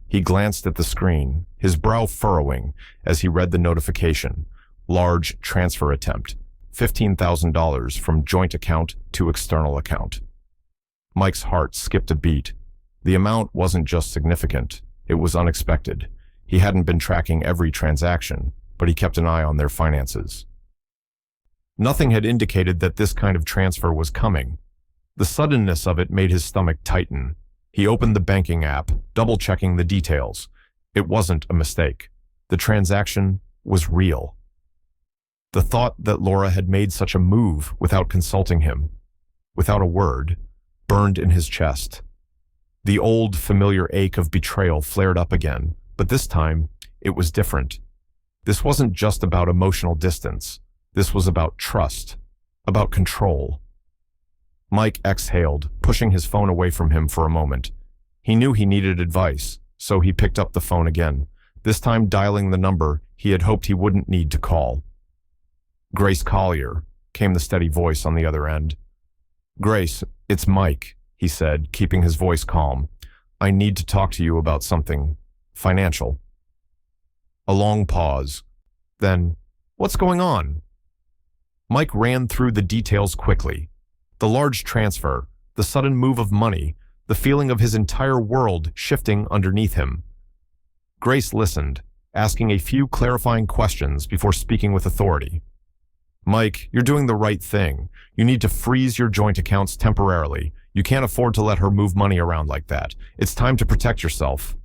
He glanced at the screen, his brow furrowing as he read the notification. Large transfer attempt, $15,000 from joint account to external account. Mike's heart skipped a beat. The amount wasn't just significant, it was unexpected. He hadn't been tracking every transaction, but he kept an eye on their finances. Nothing had indicated that this kind of transfer was coming. The suddenness of it made his stomach tighten. He opened the banking app, double-checking the details. It wasn't a mistake. The transaction was real. The thought that Laura had made such a move without consulting him, without a word, burned in his chest. The old, familiar ache of betrayal flared up again, but this time, it was different. This wasn't just about emotional distance. This was about trust, about control. Mike exhaled, pushing his phone away from him for a moment. He knew he needed advice, so he picked up the phone again, this time dialing the number he had hoped he wouldn't need to call. "Grace Collier," came the steady voice on the other end. "Grace, it's Mike," he said, keeping his voice calm. "I need to talk to you about something financial." A long pause. Then, "What's going on?" Mike ran through the details quickly. The large transfer, the sudden move of money, the feeling of his entire world shifting underneath him. Grace listened, asking a few clarifying questions before speaking with authority. "Mike, you're doing the right thing. You need to freeze your joint accounts temporarily. You can't afford to let her move money around like that. It's time to protect yourself."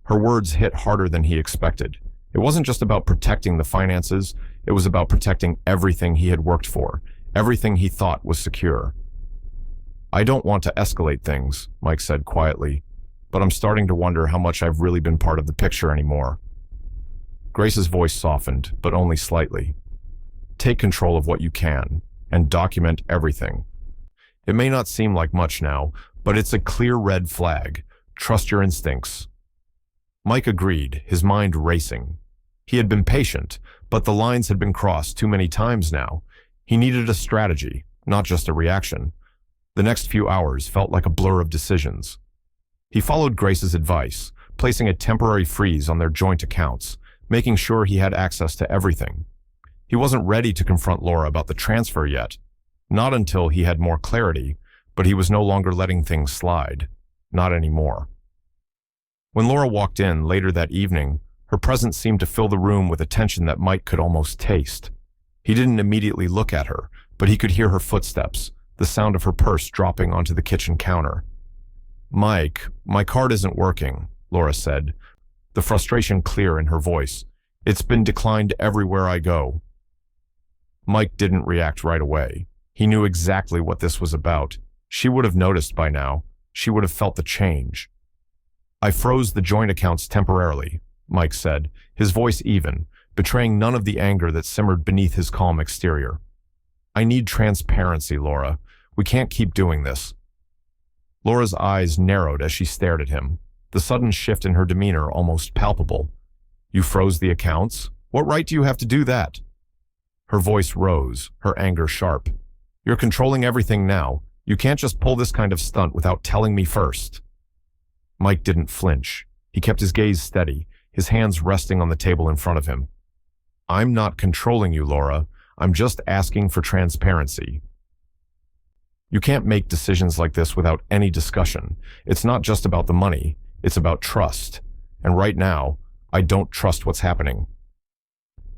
Her words hit harder than he expected. It wasn't just about protecting the finances, it was about protecting everything he had worked for, everything he thought was secure. "I don't want to escalate things," Mike said quietly, "but I'm starting to wonder how much I've really been part of the picture anymore." Grace's voice softened, but only slightly. "Take control of what you can, and document everything. It may not seem like much now, but it's a clear red flag. Trust your instincts." Mike agreed, his mind racing. He had been patient, but the lines had been crossed too many times now. He needed a strategy, not just a reaction. The next few hours felt like a blur of decisions. He followed Grace's advice, placing a temporary freeze on their joint accounts, making sure he had access to everything. He wasn't ready to confront Laura about the transfer yet, not until he had more clarity, but he was no longer letting things slide. Not anymore. When Laura walked in later that evening, her presence seemed to fill the room with a tension that Mike could almost taste. He didn't immediately look at her, but he could hear her footsteps, the sound of her purse dropping onto the kitchen counter. "Mike, my card isn't working," Laura said, the frustration clear in her voice. "It's been declined everywhere I go." Mike didn't react right away. He knew exactly what this was about. She would have noticed by now. She would have felt the change. "I froze the joint accounts temporarily," Mike said, his voice even, betraying none of the anger that simmered beneath his calm exterior. "I need transparency, Laura. We can't keep doing this." Laura's eyes narrowed as she stared at him, the sudden shift in her demeanor almost palpable. "You froze the accounts? What right do you have to do that?" Her voice rose, her anger sharp. "You're controlling everything now. You can't just pull this kind of stunt without telling me first." Mike didn't flinch. He kept his gaze steady, his hands resting on the table in front of him. "I'm not controlling you, Laura. I'm just asking for transparency. You can't make decisions like this without any discussion. It's not just about the money. It's about trust. And right now, I don't trust what's happening."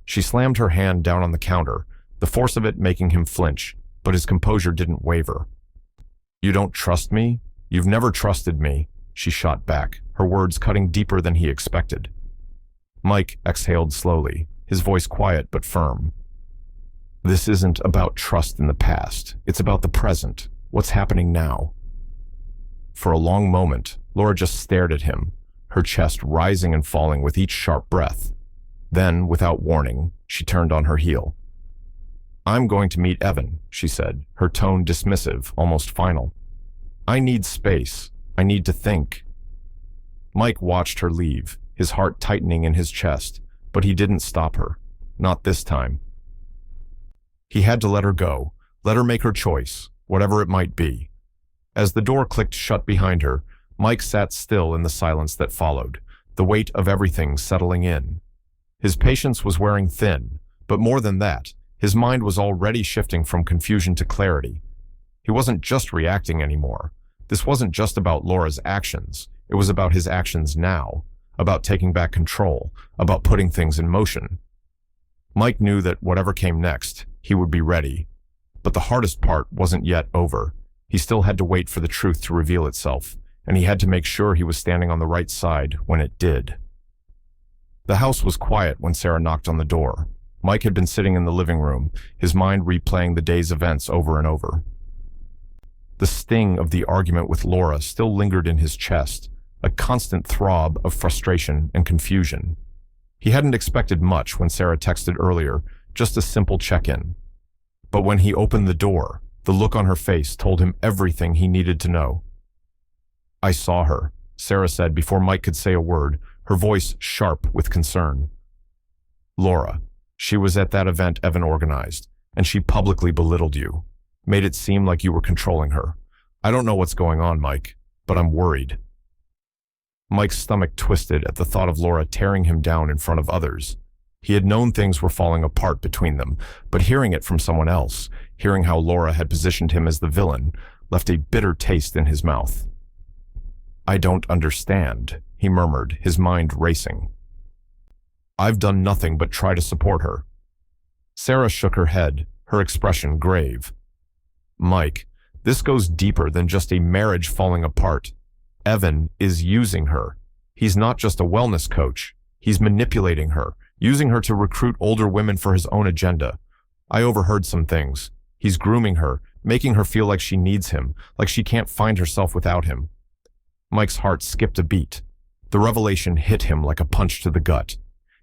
She slammed her hand down on the counter, the force of it making him flinch, but his composure didn't waver. "You don't trust me? You've never trusted me," she shot back, her words cutting deeper than he expected. Mike exhaled slowly, his voice quiet but firm. "This isn't about trust in the past. It's about the present, what's happening now." For a long moment, Laura just stared at him, her chest rising and falling with each sharp breath. Then, without warning, she turned on her heel. "I'm going to meet Evan," she said, her tone dismissive, almost final. "I need space. I need to think." Mike watched her leave, his heart tightening in his chest, but he didn't stop her. Not this time. He had to let her go, let her make her choice, whatever it might be. As the door clicked shut behind her, Mike sat still in the silence that followed, the weight of everything settling in. His patience was wearing thin, but more than that, his mind was already shifting from confusion to clarity. He wasn't just reacting anymore. This wasn't just about Laura's actions. It was about his actions now, about taking back control, about putting things in motion. Mike knew that whatever came next, he would be ready. But the hardest part wasn't yet over. He still had to wait for the truth to reveal itself, and he had to make sure he was standing on the right side when it did. The house was quiet when Sarah knocked on the door. Mike had been sitting in the living room, his mind replaying the day's events over and over. The sting of the argument with Laura still lingered in his chest, a constant throb of frustration and confusion. He hadn't expected much when Sarah texted earlier, just a simple check-in. But when he opened the door, the look on her face told him everything he needed to know. "I saw her," Sarah said before Mike could say a word, her voice sharp with concern. "Laura, she was at that event Evan organized, and she publicly belittled you, made it seem like you were controlling her. I don't know what's going on, Mike, but I'm worried." Mike's stomach twisted at the thought of Laura tearing him down in front of others. He had known things were falling apart between them, but hearing it from someone else, hearing how Laura had positioned him as the villain, left a bitter taste in his mouth. "I don't understand," he murmured, his mind racing. "I've done nothing but try to support her." Sarah shook her head, her expression grave. "Mike, this goes deeper than just a marriage falling apart. Evan is using her. He's not just a wellness coach. He's manipulating her, using her to recruit older women for his own agenda. I overheard some things. He's grooming her, making her feel like she needs him, like she can't find herself without him." Mike's heart skipped a beat. The revelation hit him like a punch to the gut.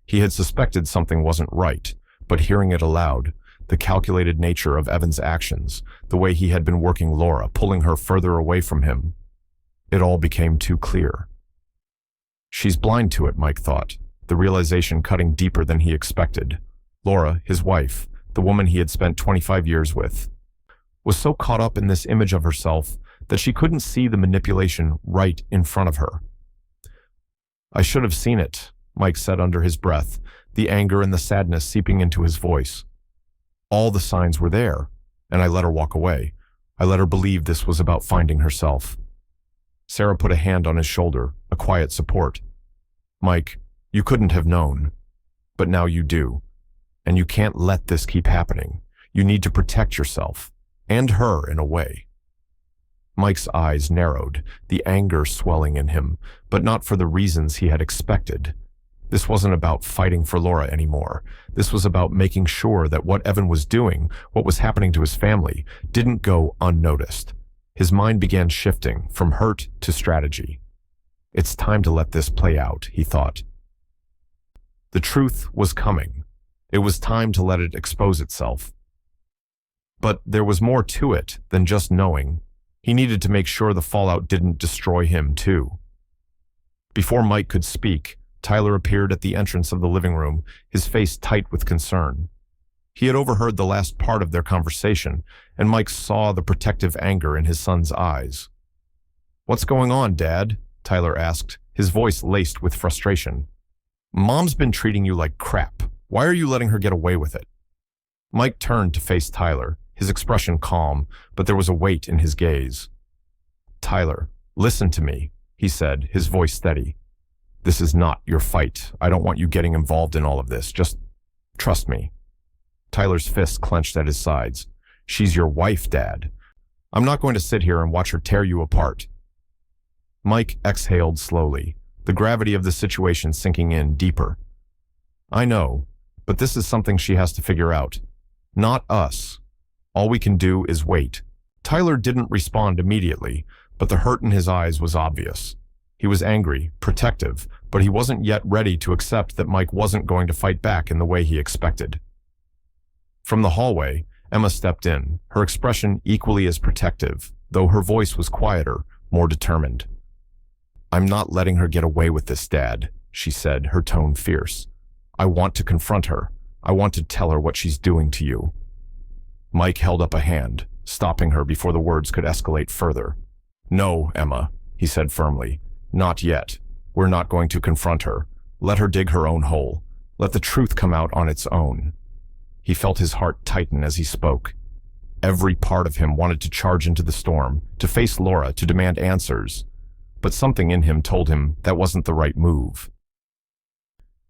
He had suspected something wasn't right, but hearing it aloud, the calculated nature of Evan's actions, the way he had been working Laura, pulling her further away from him, it all became too clear. She's blind to it, Mike thought, the realization cutting deeper than he expected. Laura, his wife, the woman he had spent 25 years with, was so caught up in this image of herself that she couldn't see the manipulation right in front of her. "I should have seen it," Mike said under his breath, the anger and the sadness seeping into his voice. "All the signs were there, and I let her walk away. I let her believe this was about finding herself." Sarah put a hand on his shoulder, a quiet support. "Mike, you couldn't have known, but now you do. And you can't let this keep happening. You need to protect yourself, and her in a way." Mike's eyes narrowed, the anger swelling in him, but not for the reasons he had expected. This wasn't about fighting for Laura anymore. This was about making sure that what Evan was doing, what was happening to his family, didn't go unnoticed. His mind began shifting from hurt to strategy. "It's time to let this play out," he thought. The truth was coming. It was time to let it expose itself. But there was more to it than just knowing. He needed to make sure the fallout didn't destroy him, too. Before Mike could speak, Tyler appeared at the entrance of the living room, his face tight with concern. He had overheard the last part of their conversation, and Mike saw the protective anger in his son's eyes. "What's going on, Dad?" Tyler asked, his voice laced with frustration. "Mom's been treating you like crap. Why are you letting her get away with it?" Mike turned to face Tyler, his expression calm, but there was a weight in his gaze. "Tyler, listen to me," he said, his voice steady. "This is not your fight. I don't want you getting involved in all of this. Just trust me." Tyler's fist clenched at his sides. "She's your wife, Dad. I'm not going to sit here and watch her tear you apart." Mike exhaled slowly, the gravity of the situation sinking in deeper. "I know, but this is something she has to figure out. Not us. All we can do is wait." Tyler didn't respond immediately, but the hurt in his eyes was obvious. He was angry, protective, but he wasn't yet ready to accept that Mike wasn't going to fight back in the way he expected. From the hallway, Emma stepped in, her expression equally as protective, though her voice was quieter, more determined. "I'm not letting her get away with this, Dad," she said, her tone fierce. "I want to confront her. I want to tell her what she's doing to you." Mike held up a hand, stopping her before the words could escalate further. "No, Emma," he said firmly. "Not yet. We're not going to confront her. Let her dig her own hole. Let the truth come out on its own." He felt his heart tighten as he spoke. Every part of him wanted to charge into the storm, to face Laura, to demand answers. But something in him told him that wasn't the right move.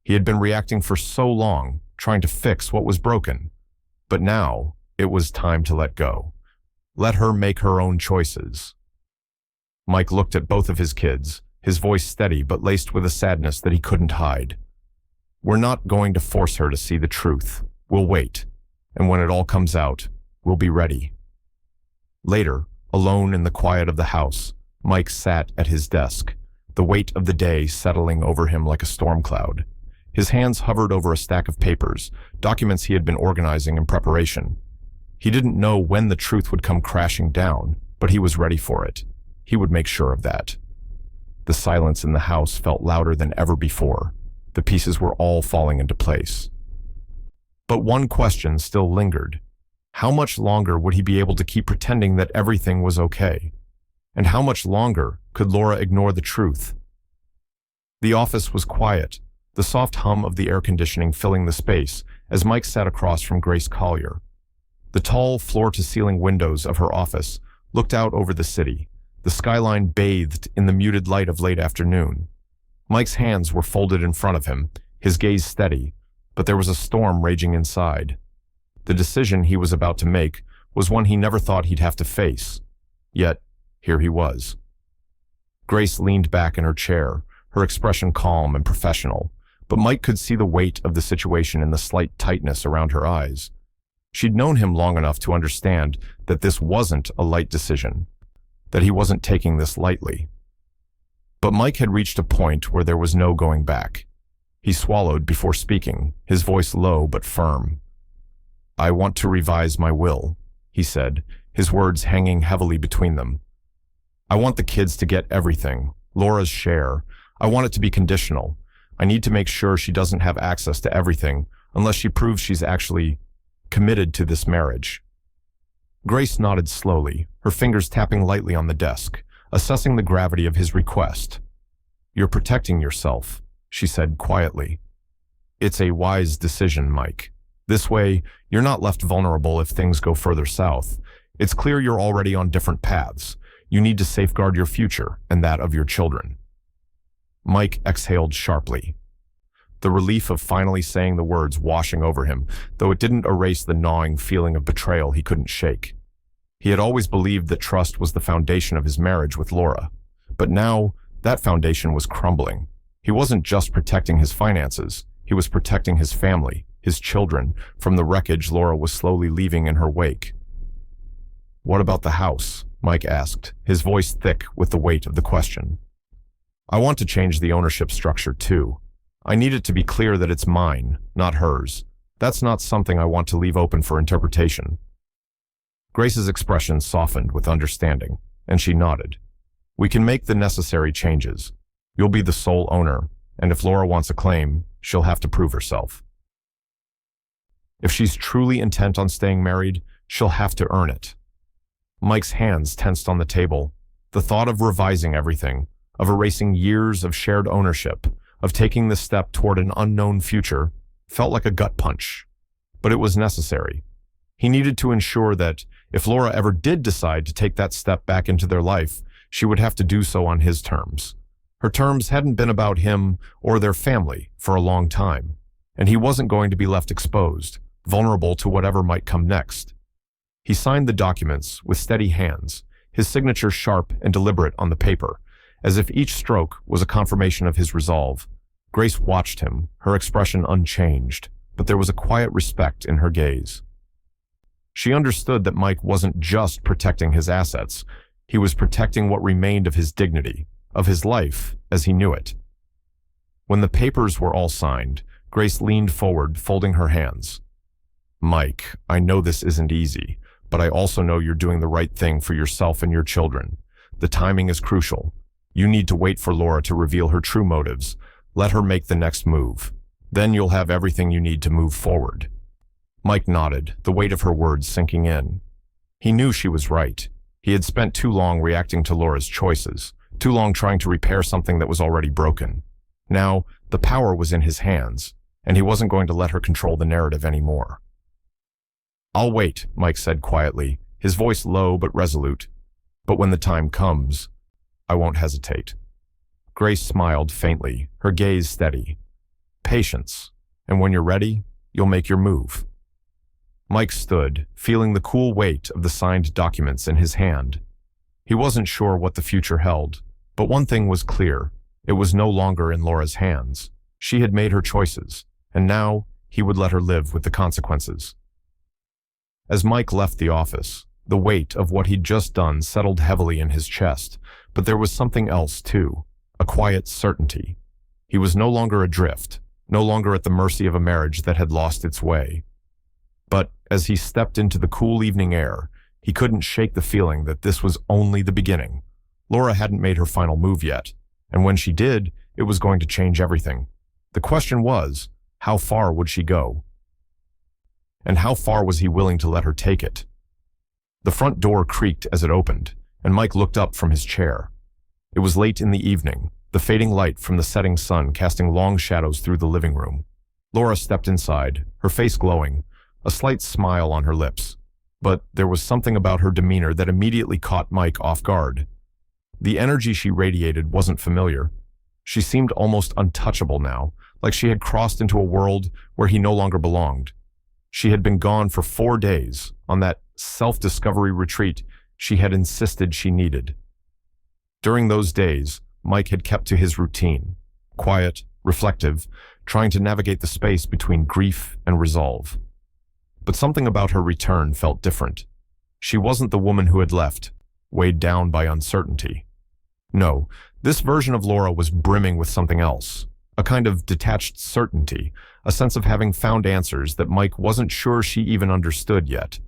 He had been reacting for so long, trying to fix what was broken. But now, it was time to let go. Let her make her own choices. Mike looked at both of his kids, his voice steady but laced with a sadness that he couldn't hide. "We're not going to force her to see the truth. We'll wait, and when it all comes out, we'll be ready." Later, Alone in the quiet of the house, Mike sat at his desk, the weight of the day settling over him like a storm cloud. His hands hovered over a stack of papers, documents he had been organizing in preparation. He didn't know when the truth would come crashing down, but he was ready for it. He would make sure of that. The silence in the house felt louder than ever before. The pieces were all falling into place. But one question still lingered. How much longer would he be able to keep pretending that everything was okay? And how much longer could Laura ignore the truth? The office was quiet, the soft hum of the air conditioning filling the space as Mike sat across from Grace Collier. The tall floor-to-ceiling windows of her office looked out over the city, the skyline bathed in the muted light of late afternoon. Mike's hands were folded in front of him, his gaze steady, but there was a storm raging inside. The decision he was about to make was one he never thought he'd have to face. Yet, here he was. Grace leaned back in her chair, her expression calm and professional, but Mike could see the weight of the situation in the slight tightness around her eyes. She'd known him long enough to understand that this wasn't a light decision, that he wasn't taking this lightly. But Mike had reached a point where there was no going back. He swallowed before speaking, his voice low but firm. "I want to revise my will," he said, his words hanging heavily between them. "I want the kids to get everything, Laura's share. I want it to be conditional. I need to make sure she doesn't have access to everything unless she proves she's actually committed to this marriage." Grace nodded slowly, her fingers tapping lightly on the desk, assessing the gravity of his request. "You're protecting yourself," she said quietly. "It's a wise decision, Mike. This way, you're not left vulnerable if things go further south. It's clear you're already on different paths. You need to safeguard your future and that of your children." Mike exhaled sharply, the relief of finally saying the words washing over him, though it didn't erase the gnawing feeling of betrayal he couldn't shake. He had always believed that trust was the foundation of his marriage with Laura, but now that foundation was crumbling. He wasn't just protecting his finances, he was protecting his family, his children, from the wreckage Laura was slowly leaving in her wake. "What about the house?" Mike asked, his voice thick with the weight of the question. "I want to change the ownership structure too. I need it to be clear that it's mine, not hers. That's not something I want to leave open for interpretation." Grace's expression softened with understanding, and she nodded. "We can make the necessary changes. You'll be the sole owner, and if Laura wants a claim, she'll have to prove herself. If she's truly intent on staying married, she'll have to earn it." Mike's hands tensed on the table. The thought of revising everything, of erasing years of shared ownership, of taking the step toward an unknown future, felt like a gut punch. But it was necessary. He needed to ensure that, if Laura ever did decide to take that step back into their life, she would have to do so on his terms. Her terms hadn't been about him or their family for a long time, and he wasn't going to be left exposed, vulnerable to whatever might come next. He signed the documents with steady hands, his signature sharp and deliberate on the paper, as if each stroke was a confirmation of his resolve. Grace watched him, her expression unchanged, but there was a quiet respect in her gaze. She understood that Mike wasn't just protecting his assets, he was protecting what remained of his dignity, of his life as he knew it. When the papers were all signed, Grace leaned forward, folding her hands. "Mike, I know this isn't easy, but I also know you're doing the right thing for yourself and your children. The timing is crucial. You need to wait for Laura to reveal her true motives. Let her make the next move. Then you'll have everything you need to move forward." Mike nodded, the weight of her words sinking in. He knew she was right. He had spent too long reacting to Laura's choices, too long trying to repair something that was already broken. Now, the power was in his hands, and he wasn't going to let her control the narrative anymore. "I'll wait," Mike said quietly, his voice low but resolute. "But when the time comes, I won't hesitate." Grace smiled faintly, her gaze steady. "Patience, and when you're ready, you'll make your move." Mike stood, feeling the cool weight of the signed documents in his hand. He wasn't sure what the future held, but one thing was clear. It was no longer in Laura's hands. She had made her choices, and now he would let her live with the consequences. As Mike left the office, The weight of what he'd just done settled heavily in his chest, but there was something else too, a quiet certainty. He was no longer adrift, no longer at the mercy of a marriage that had lost its way. But as he stepped into the cool evening air, he couldn't shake the feeling that this was only the beginning. Laura hadn't made her final move yet, and when she did, it was going to change everything. The question was, how far would she go? And how far was he willing to let her take it? The front door creaked as it opened, and Mike looked up from his chair. It was late in the evening, the fading light from the setting sun casting long shadows through the living room. Laura stepped inside, her face glowing, a slight smile on her lips. But there was something about her demeanor that immediately caught Mike off guard. The energy she radiated wasn't familiar. She seemed almost untouchable now, like she had crossed into a world where he no longer belonged. She had been gone for 4 days, on that self-discovery retreat she had insisted she needed. During those days, Mike had kept to his routine, quiet, reflective, trying to navigate the space between grief and resolve. But something about her return felt different. She wasn't the woman who had left, weighed down by uncertainty. No, this version of Laura was brimming with something else, a kind of detached certainty, a sense of having found answers that Mike wasn't sure she even understood yet.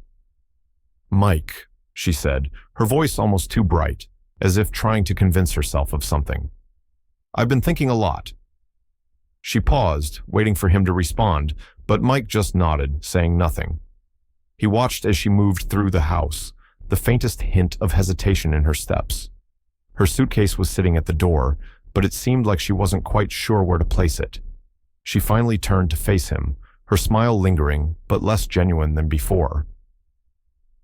"Mike," she said, her voice almost too bright, as if trying to convince herself of something. "I've been thinking a lot." She paused, waiting for him to respond, but Mike just nodded, saying nothing. He watched as she moved through the house, the faintest hint of hesitation in her steps. Her suitcase was sitting at the door, but it seemed like she wasn't quite sure where to place it. She finally turned to face him, her smile lingering, but less genuine than before.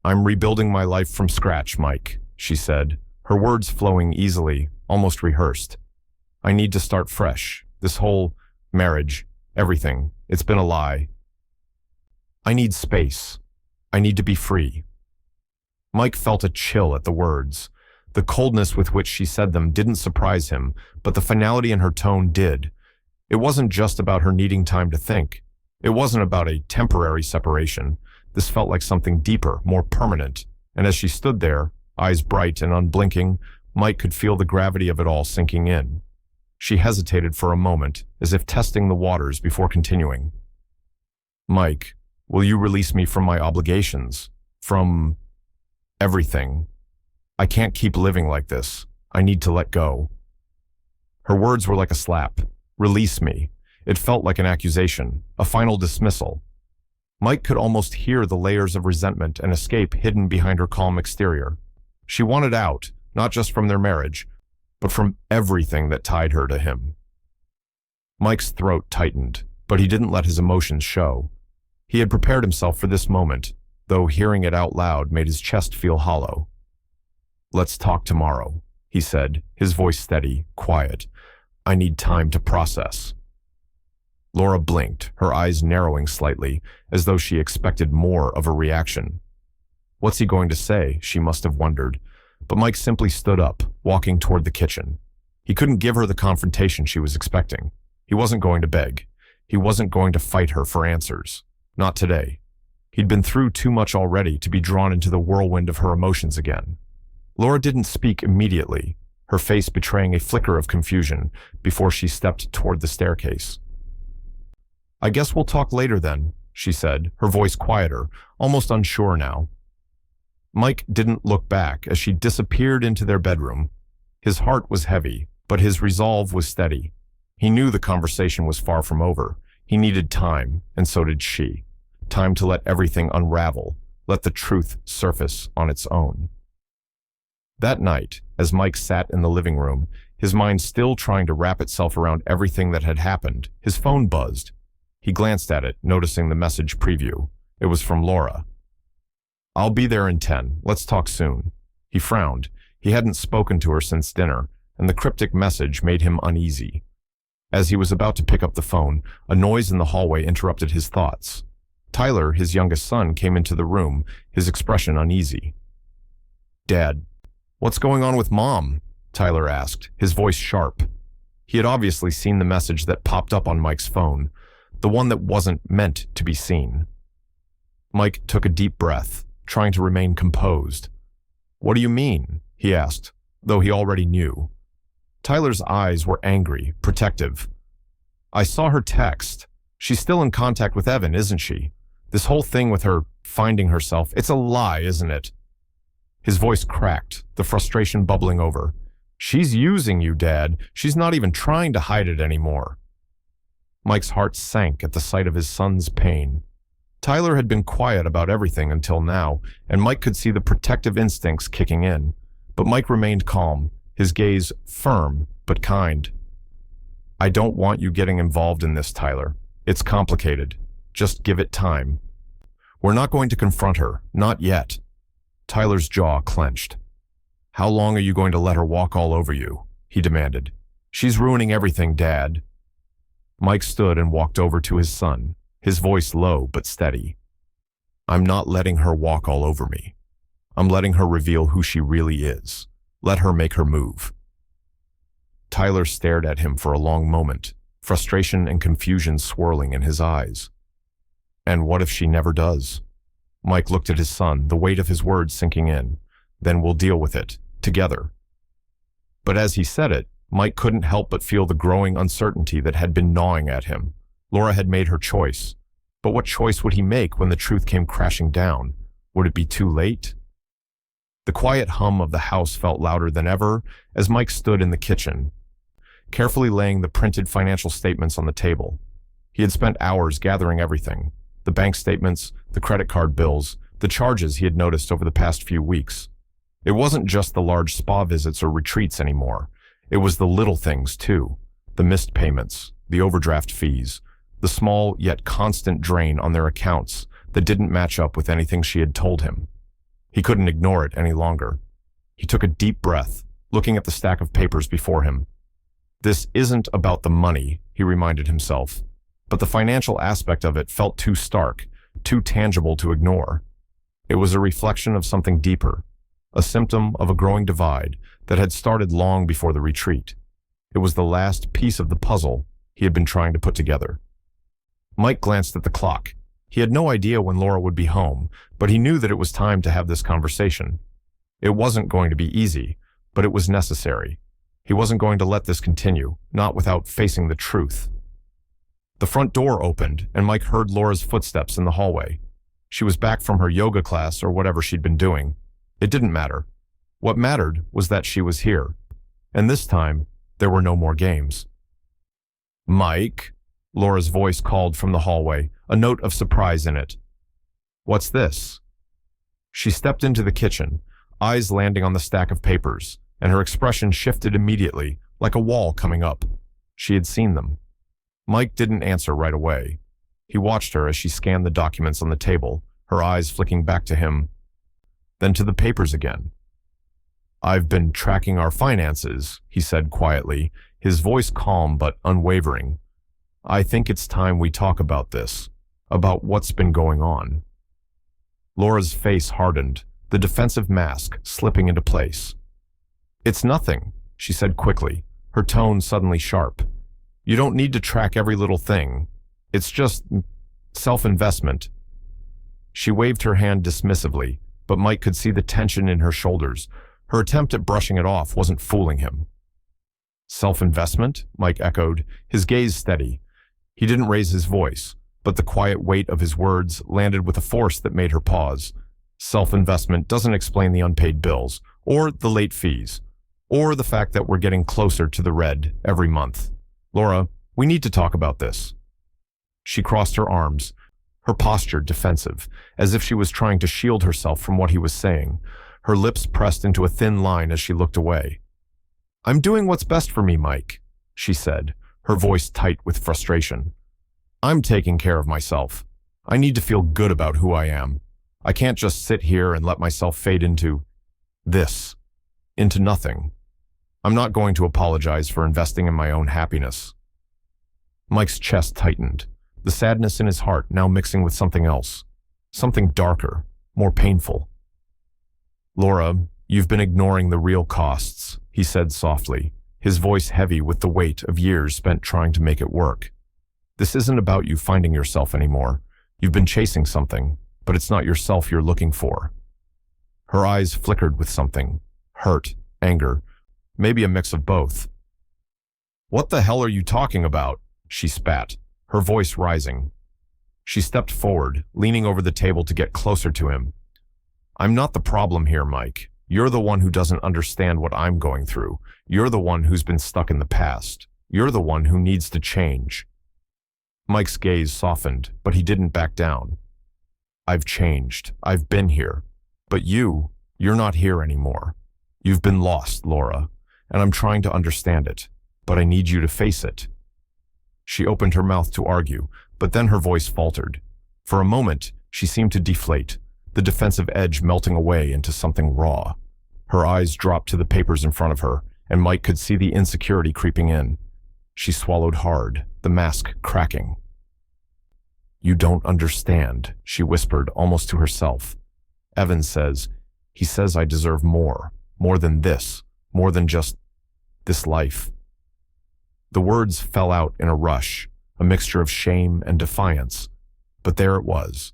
"I'm rebuilding my life from scratch, Mike," she said, her words flowing easily, almost rehearsed. "I need to start fresh. This whole marriage, everything, it's been a lie. I need space. I need to be free." Mike felt a chill at the words. The coldness with which she said them didn't surprise him, but the finality in her tone did. It wasn't just about her needing time to think. It wasn't about a temporary separation. This felt like something deeper, more permanent, and as she stood there, eyes bright and unblinking, Mike could feel the gravity of it all sinking in. She hesitated for a moment, as if testing the waters before continuing. "Mike, will you release me from my obligations? From everything? I can't keep living like this. I need to let go." Her words were like a slap. Release me. It felt like an accusation, a final dismissal. Mike could almost hear the layers of resentment and escape hidden behind her calm exterior. She wanted out, not just from their marriage, but from everything that tied her to him. Mike's throat tightened, but he didn't let his emotions show. He had prepared himself for this moment, though hearing it out loud made his chest feel hollow. "Let's talk tomorrow," he said, his voice steady, quiet. "I need time to process." Laura blinked, her eyes narrowing slightly, as though she expected more of a reaction. What's he going to say, she must have wondered. But Mike simply stood up, walking toward the kitchen. He couldn't give her the confrontation she was expecting. He wasn't going to beg. He wasn't going to fight her for answers. Not today. He'd been through too much already to be drawn into the whirlwind of her emotions again. Laura didn't speak immediately, her face betraying a flicker of confusion before she stepped toward the staircase. "I guess we'll talk later then," she said, her voice quieter, almost unsure now. Mike didn't look back as she disappeared into their bedroom. His heart was heavy, but his resolve was steady. He knew the conversation was far from over. He needed time, and so did she. Time to let everything unravel, let the truth surface on its own. That night, as Mike sat in the living room, his mind still trying to wrap itself around everything that had happened, his phone buzzed. He glanced at it, noticing the message preview. It was from Laura. "I'll be there in 10. Let's talk soon." He frowned. He hadn't spoken to her since dinner, and the cryptic message made him uneasy. As he was about to pick up the phone, a noise in the hallway interrupted his thoughts. Tyler, his youngest son, came into the room, his expression uneasy. "Dad, what's going on with Mom?" Tyler asked, his voice sharp. He had obviously seen the message that popped up on Mike's phone, the one that wasn't meant to be seen. Mike took a deep breath. trying to remain composed. "What do you mean?" he asked, though he already knew. Tyler's eyes were angry, protective. "I saw her text. She's still in contact with Evan, isn't she? This whole thing with her finding herself, it's a lie, isn't it?" His voice cracked, the frustration bubbling over. "She's using you, Dad. She's not even trying to hide it anymore." Mike's heart sank at the sight of his son's pain. Tyler had been quiet about everything until now, and Mike could see the protective instincts kicking in. But Mike remained calm, his gaze firm but kind. "I don't want you getting involved in this, Tyler. It's complicated. Just give it time. We're not going to confront her, not yet." Tyler's jaw clenched. "How long are you going to let her walk all over you?" he demanded. "She's ruining everything, Dad." Mike stood and walked over to his son, his voice low but steady. "I'm not letting her walk all over me. I'm letting her reveal who she really is. Let her make her move." Tyler stared at him for a long moment, frustration and confusion swirling in his eyes. "And what if she never does?" Mike looked at his son, the weight of his words sinking in. "Then we'll deal with it, together." But as he said it, Mike couldn't help but feel the growing uncertainty that had been gnawing at him. Laura had made her choice. But what choice would he make when the truth came crashing down? Would it be too late? The quiet hum of the house felt louder than ever as Mike stood in the kitchen, carefully laying the printed financial statements on the table. He had spent hours gathering everything: the bank statements, the credit card bills, the charges he had noticed over the past few weeks. It wasn't just the large spa visits or retreats anymore. It was the little things, too. The missed payments, the overdraft fees, the small yet constant drain on their accounts that didn't match up with anything she had told him. He couldn't ignore it any longer. He took a deep breath, looking at the stack of papers before him. This isn't about the money, he reminded himself, but the financial aspect of it felt too stark, too tangible to ignore. It was a reflection of something deeper, a symptom of a growing divide that had started long before the retreat. It was the last piece of the puzzle he had been trying to put together. Mike glanced at the clock. He had no idea when Laura would be home, but he knew that it was time to have this conversation. It wasn't going to be easy, but it was necessary. He wasn't going to let this continue, not without facing the truth. The front door opened, and Mike heard Laura's footsteps in the hallway. She was back from her yoga class or whatever she'd been doing. It didn't matter. What mattered was that she was here, and this time, there were no more games. "Mike?" Laura's voice called from the hallway, a note of surprise in it. "What's this?" She stepped into the kitchen, eyes landing on the stack of papers, and her expression shifted immediately, like a wall coming up. She had seen them. Mike didn't answer right away. He watched her as she scanned the documents on the table, her eyes flicking back to him, then to the papers again. "I've been tracking our finances," he said quietly, his voice calm but unwavering. "I think it's time we talk about this, about what's been going on." Laura's face hardened, the defensive mask slipping into place. "It's nothing," she said quickly, her tone suddenly sharp. "You don't need to track every little thing. It's just self-investment." She waved her hand dismissively, but Mike could see the tension in her shoulders. Her attempt at brushing it off wasn't fooling him. "Self-investment?" Mike echoed, his gaze steady. He didn't raise his voice, but the quiet weight of his words landed with a force that made her pause. "Self-investment doesn't explain the unpaid bills, or the late fees, or the fact that we're getting closer to the red every month. Laura, we need to talk about this." She crossed her arms, her posture defensive, as if she was trying to shield herself from what he was saying. Her lips pressed into a thin line as she looked away. "I'm doing what's best for me, Mike," she said, her voice tight with frustration. "I'm taking care of myself. I need to feel good about who I am. I can't just sit here and let myself fade into this, into nothing. I'm not going to apologize for investing in my own happiness." Mike's chest tightened, the sadness in his heart now mixing with something else, something darker, more painful. "Laura, you've been ignoring the real costs," he said softly, his voice heavy with the weight of years spent trying to make it work. "This isn't about you finding yourself anymore. You've been chasing something, but it's not yourself you're looking for." Her eyes flickered with something. Hurt, anger, maybe a mix of both. "What the hell are you talking about?" she spat, her voice rising. She stepped forward, leaning over the table to get closer to him. "I'm not the problem here, Mike. You're the one who doesn't understand what I'm going through. You're the one who's been stuck in the past. You're the one who needs to change." Mike's gaze softened, but he didn't back down. "I've changed. I've been here. But you're not here anymore. You've been lost, Laura, and I'm trying to understand it, but I need you to face it." She opened her mouth to argue, but then her voice faltered. For a moment, she seemed to deflate, the defensive edge melting away into something raw. Her eyes dropped to the papers in front of her, and Mike could see the insecurity creeping in. She swallowed hard, the mask cracking. "You don't understand," she whispered almost to herself. "Evan says, he says I deserve more than this, more than just this life." The words fell out in a rush, a mixture of shame and defiance. But there it was,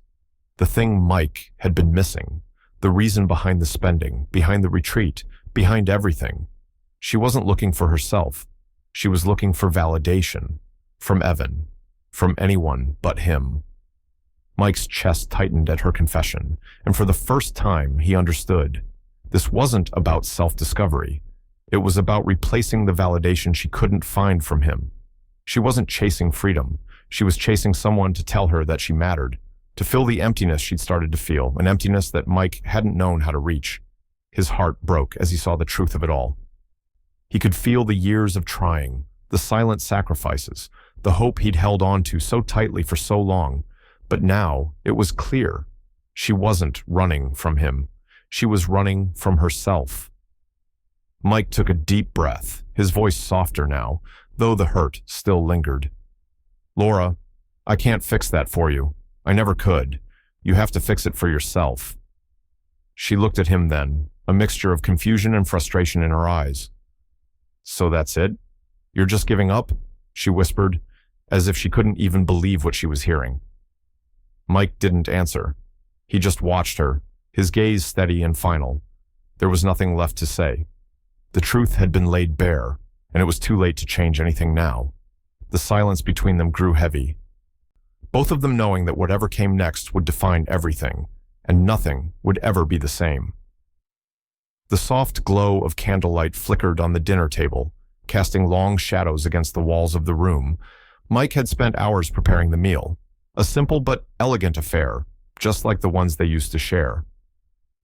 the thing Mike had been missing, the reason behind the spending, behind the retreat, behind everything. She wasn't looking for herself. She was looking for validation, from Evan, from anyone but him. Mike's chest tightened at her confession, and for the first time he understood. This wasn't about self-discovery. It was about replacing the validation she couldn't find from him. She wasn't chasing freedom. She was chasing someone to tell her that she mattered, to fill the emptiness she'd started to feel, an emptiness that Mike hadn't known how to reach. His heart broke as he saw the truth of it all. He could feel the years of trying, the silent sacrifices, the hope he'd held on to so tightly for so long. But now it was clear. She wasn't running from him. She was running from herself. Mike took a deep breath, his voice softer now, though the hurt still lingered. "Laura, I can't fix that for you. I never could. You have to fix it for yourself." She looked at him then, a mixture of confusion and frustration in her eyes. "So that's it? You're just giving up?" she whispered, as if she couldn't even believe what she was hearing. Mike didn't answer. He just watched her, his gaze steady and final. There was nothing left to say. The truth had been laid bare, and it was too late to change anything now. The silence between them grew heavy, both of them knowing that whatever came next would define everything, and nothing would ever be the same. The soft glow of candlelight flickered on the dinner table, casting long shadows against the walls of the room. Mike had spent hours preparing the meal, a simple but elegant affair, just like the ones they used to share.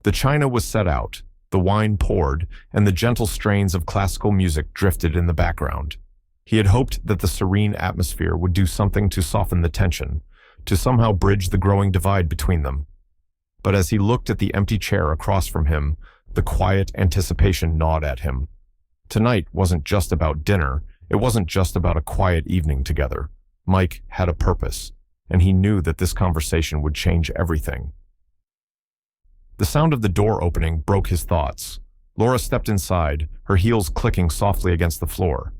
The china was set out, the wine poured, and the gentle strains of classical music drifted in the background. He had hoped that the serene atmosphere would do something to soften the tension, to somehow bridge the growing divide between them. But as he looked at the empty chair across from him, the quiet anticipation gnawed at him. Tonight wasn't just about dinner. It wasn't just about a quiet evening together. Mike had a purpose, and he knew that this conversation would change everything. The sound of the door opening broke his thoughts. Laura stepped inside, her heels clicking softly against the floor.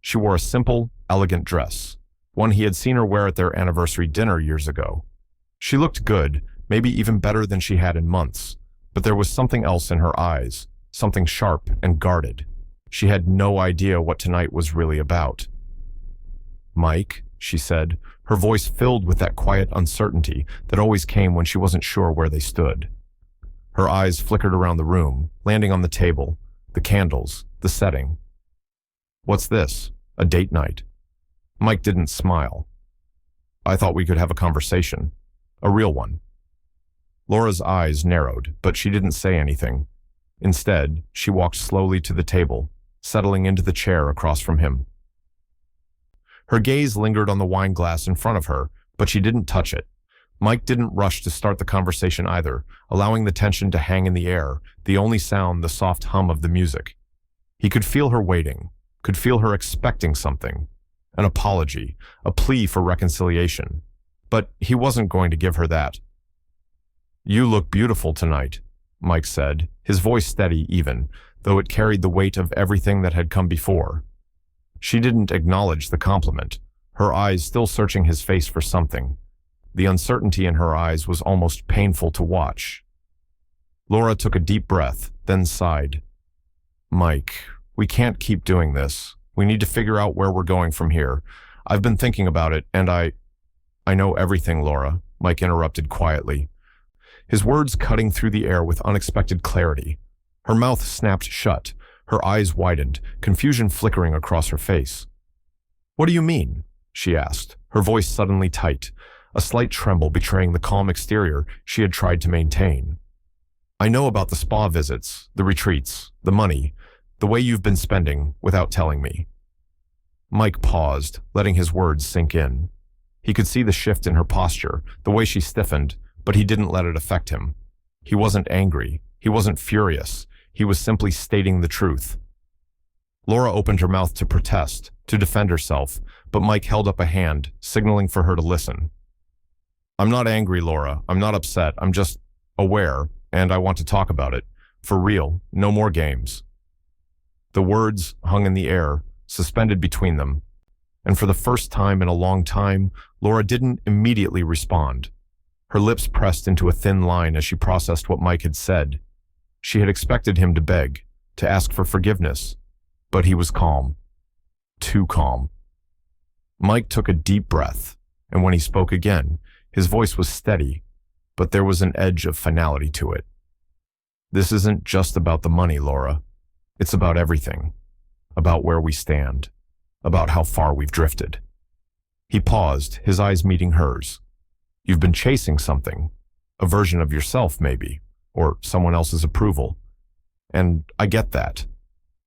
She wore a simple, elegant dress, one he had seen her wear at their anniversary dinner years ago. She looked good, maybe even better than she had in months, but there was something else in her eyes, something sharp and guarded. She had no idea what tonight was really about. "Mike," she said, her voice filled with that quiet uncertainty that always came when she wasn't sure where they stood. Her eyes flickered around the room, landing on the table, the candles, the setting. "What's this? A date night?" Mike didn't smile. "I thought we could have a conversation. A real one." Laura's eyes narrowed, but she didn't say anything. Instead, she walked slowly to the table, settling into the chair across from him. Her gaze lingered on the wine glass in front of her, but she didn't touch it. Mike didn't rush to start the conversation either, allowing the tension to hang in the air, the only sound the soft hum of the music. He could feel her waiting, could feel her expecting something, an apology, a plea for reconciliation. But he wasn't going to give her that. "You look beautiful tonight," Mike said, his voice steady even, though it carried the weight of everything that had come before. She didn't acknowledge the compliment, her eyes still searching his face for something. The uncertainty in her eyes was almost painful to watch. Laura took a deep breath, then sighed. Mike, we can't keep doing this. We need to figure out where we're going from here. I've been thinking about it, and I know everything, Laura, Mike interrupted quietly, his words cutting through the air with unexpected clarity. Her mouth snapped shut, her eyes widened, confusion flickering across her face. What do you mean? She asked, her voice suddenly tight, a slight tremble betraying the calm exterior she had tried to maintain. I know about the spa visits, the retreats, the money, the way you've been spending without telling me. Mike paused, letting his words sink in. He could see the shift in her posture, the way she stiffened, but he didn't let it affect him. He wasn't angry. He wasn't furious. He was simply stating the truth. Laura opened her mouth to protest, to defend herself, but Mike held up a hand, signaling for her to listen. I'm not angry, Laura. I'm not upset. I'm just aware, and I want to talk about it. For real, no more games. The words hung in the air, suspended between them, and for the first time in a long time, Laura didn't immediately respond. Her lips pressed into a thin line as she processed what Mike had said. She had expected him to beg, to ask for forgiveness, but he was calm. Too calm. Mike took a deep breath, and when he spoke again, his voice was steady, but there was an edge of finality to it. This isn't just about the money, Laura. It's about everything. About where we stand. About how far we've drifted. He paused, his eyes meeting hers. You've been chasing something. A version of yourself, maybe. Or someone else's approval. And I get that.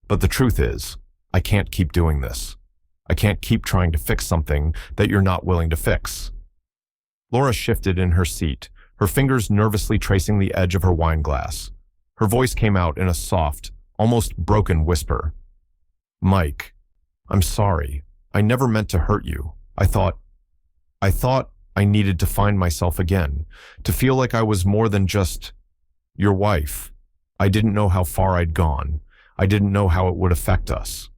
But the truth is, I can't keep doing this. I can't keep trying to fix something that you're not willing to fix. Laura shifted in her seat, her fingers nervously tracing the edge of her wine glass. Her voice came out in a soft, almost broken whisper. Mike, I'm sorry. I never meant to hurt you. I thought I needed to find myself again, to feel like I was more than just your wife. I didn't know how far I'd gone. I didn't know how it would affect us.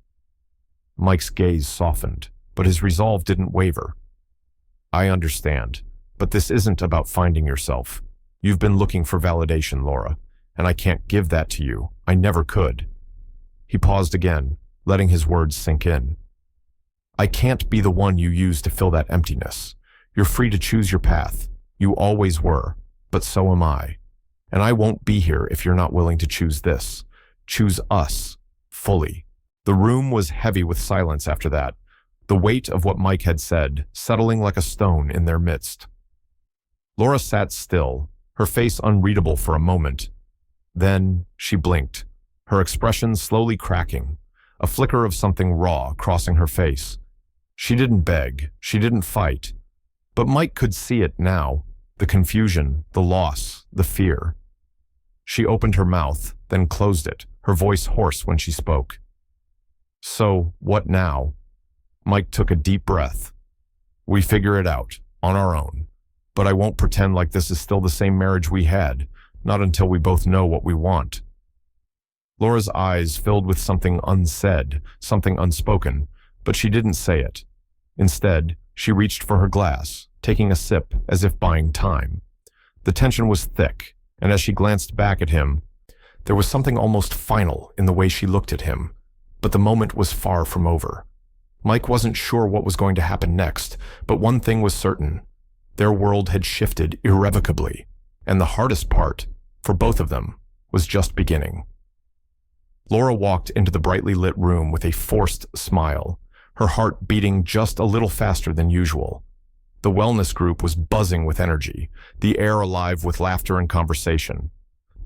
Mike's gaze softened, but his resolve didn't waver. I understand, but this isn't about finding yourself. You've been looking for validation, Laura, and I can't give that to you. I never could. He paused again, letting his words sink in. I can't be the one you use to fill that emptiness. You're free to choose your path. You always were, but so am I. And I won't be here if you're not willing to choose this. Choose us, fully. The room was heavy with silence after that, the weight of what Mike had said settling like a stone in their midst. Laura sat still, her face unreadable for a moment. Then she blinked, her expression slowly cracking, a flicker of something raw crossing her face. She didn't beg, she didn't fight, but Mike could see it now, the confusion, the loss, the fear. She opened her mouth, then closed it, her voice hoarse when she spoke. So, what now? Mike took a deep breath. We figure it out, on our own. But I won't pretend like this is still the same marriage we had, not until we both know what we want. Laura's eyes filled with something unsaid, something unspoken, but she didn't say it. Instead, she reached for her glass, taking a sip as if buying time. The tension was thick, and as she glanced back at him, there was something almost final in the way she looked at him. But the moment was far from over. Mike wasn't sure what was going to happen next, but one thing was certain. Their world had shifted irrevocably, and the hardest part, for both of them, was just beginning. Laura walked into the brightly lit room with a forced smile, her heart beating just a little faster than usual. The wellness group was buzzing with energy, the air alive with laughter and conversation.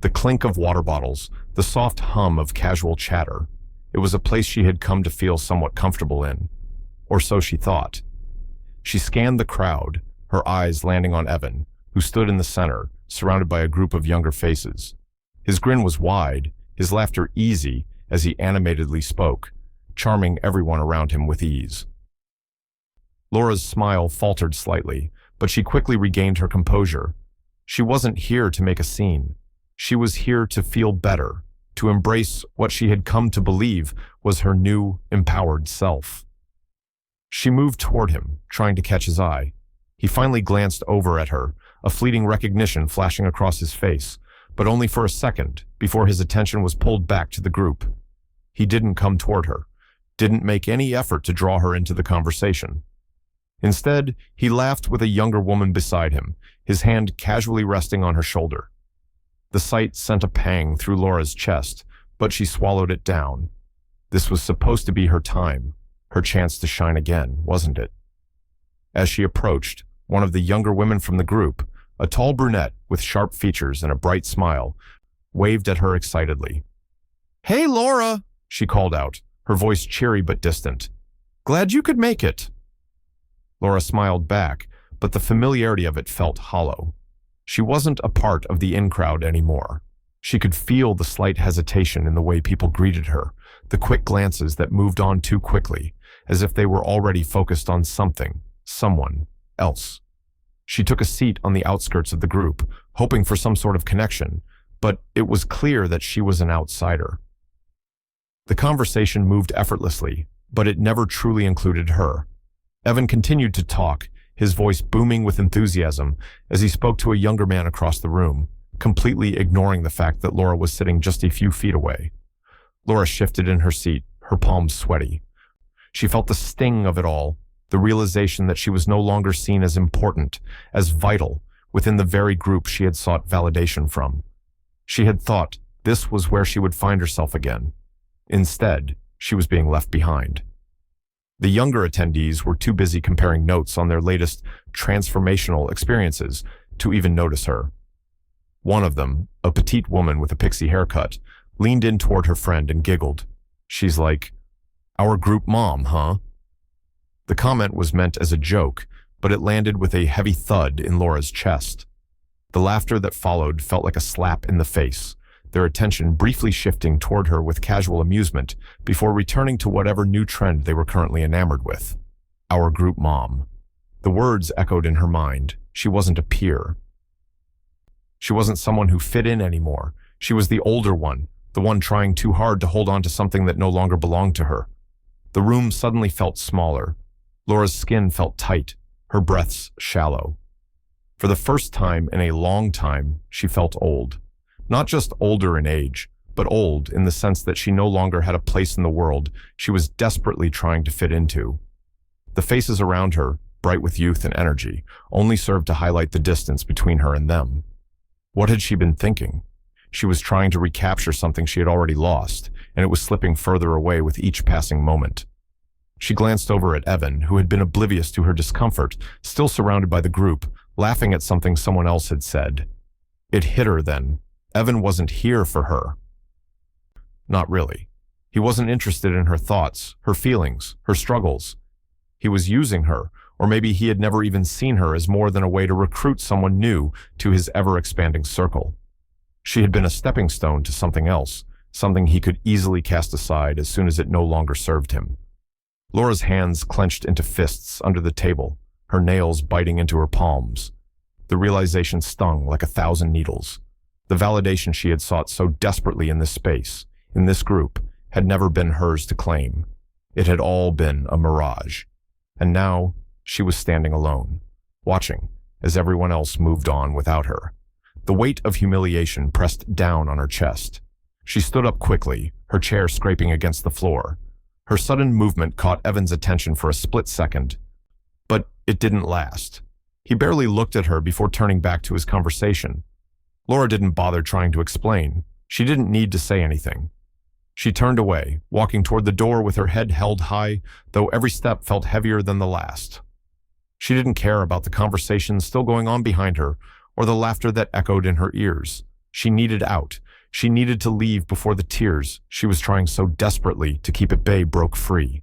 The clink of water bottles, the soft hum of casual chatter. It was a place she had come to feel somewhat comfortable in. Or so she thought. She scanned the crowd, her eyes landing on Evan, who stood in the center, surrounded by a group of younger faces. His grin was wide, his laughter easy as he animatedly spoke, charming everyone around him with ease. Laura's smile faltered slightly, but she quickly regained her composure. She wasn't here to make a scene. She was here to feel better, to embrace what she had come to believe was her new, empowered self. She moved toward him, trying to catch his eye. He finally glanced over at her, a fleeting recognition flashing across his face, but only for a second before his attention was pulled back to the group. He didn't come toward her, didn't make any effort to draw her into the conversation. Instead, he laughed with a younger woman beside him, his hand casually resting on her shoulder. The sight sent a pang through Laura's chest, but she swallowed it down. This was supposed to be her time, her chance to shine again, wasn't it? As she approached, one of the younger women from the group, a tall brunette with sharp features and a bright smile, waved at her excitedly. "Hey, Laura!" she called out, her voice cheery but distant. "Glad you could make it." Laura smiled back, but the familiarity of it felt hollow. She wasn't a part of the in-crowd anymore. She could feel the slight hesitation in the way people greeted her, the quick glances that moved on too quickly, as if they were already focused on something, someone else. She took a seat on the outskirts of the group, hoping for some sort of connection, but it was clear that she was an outsider. The conversation moved effortlessly, but it never truly included her. Evan continued to talk, his voice booming with enthusiasm as he spoke to a younger man across the room, completely ignoring the fact that Laura was sitting just a few feet away. Laura shifted in her seat, her palms sweaty. She felt the sting of it all, the realization that she was no longer seen as important, as vital, within the very group she had sought validation from. She had thought this was where she would find herself again. Instead, she was being left behind. The younger attendees were too busy comparing notes on their latest transformational experiences to even notice her. One of them, a petite woman with a pixie haircut, leaned in toward her friend and giggled. "She's like, our group mom, huh?" The comment was meant as a joke, but it landed with a heavy thud in Laura's chest. The laughter that followed felt like a slap in the face, their attention briefly shifting toward her with casual amusement before returning to whatever new trend they were currently enamored with. Our group mom. The words echoed in her mind. She wasn't a peer. She wasn't someone who fit in anymore. She was the older one, the one trying too hard to hold on to something that no longer belonged to her. The room suddenly felt smaller. Laura's skin felt tight, her breaths shallow. For the first time in a long time, she felt old. Not just older in age, but old in the sense that she no longer had a place in the world she was desperately trying to fit into. The faces around her, bright with youth and energy, only served to highlight the distance between her and them. What had she been thinking? She was trying to recapture something she had already lost, and it was slipping further away with each passing moment. She glanced over at Evan, who had been oblivious to her discomfort, still surrounded by the group, laughing at something someone else had said. It hit her then. Evan wasn't here for her. Not really. He wasn't interested in her thoughts, her feelings, her struggles. He was using her, or maybe he had never even seen her as more than a way to recruit someone new to his ever-expanding circle. She had been a stepping stone to something else, something he could easily cast aside as soon as it no longer served him. Laura's hands clenched into fists under the table, her nails biting into her palms. The realization stung like 1,000 needles. The validation she had sought so desperately in this space, in this group, had never been hers to claim. It had all been a mirage. And now, she was standing alone, watching as everyone else moved on without her. The weight of humiliation pressed down on her chest. She stood up quickly, her chair scraping against the floor. Her sudden movement caught Evan's attention for a split second, but it didn't last. He barely looked at her before turning back to his conversation. Laura didn't bother trying to explain. She didn't need to say anything. She turned away, walking toward the door with her head held high, though every step felt heavier than the last. She didn't care about the conversation still going on behind her, or the laughter that echoed in her ears. She needed out. She needed to leave before the tears she was trying so desperately to keep at bay broke free.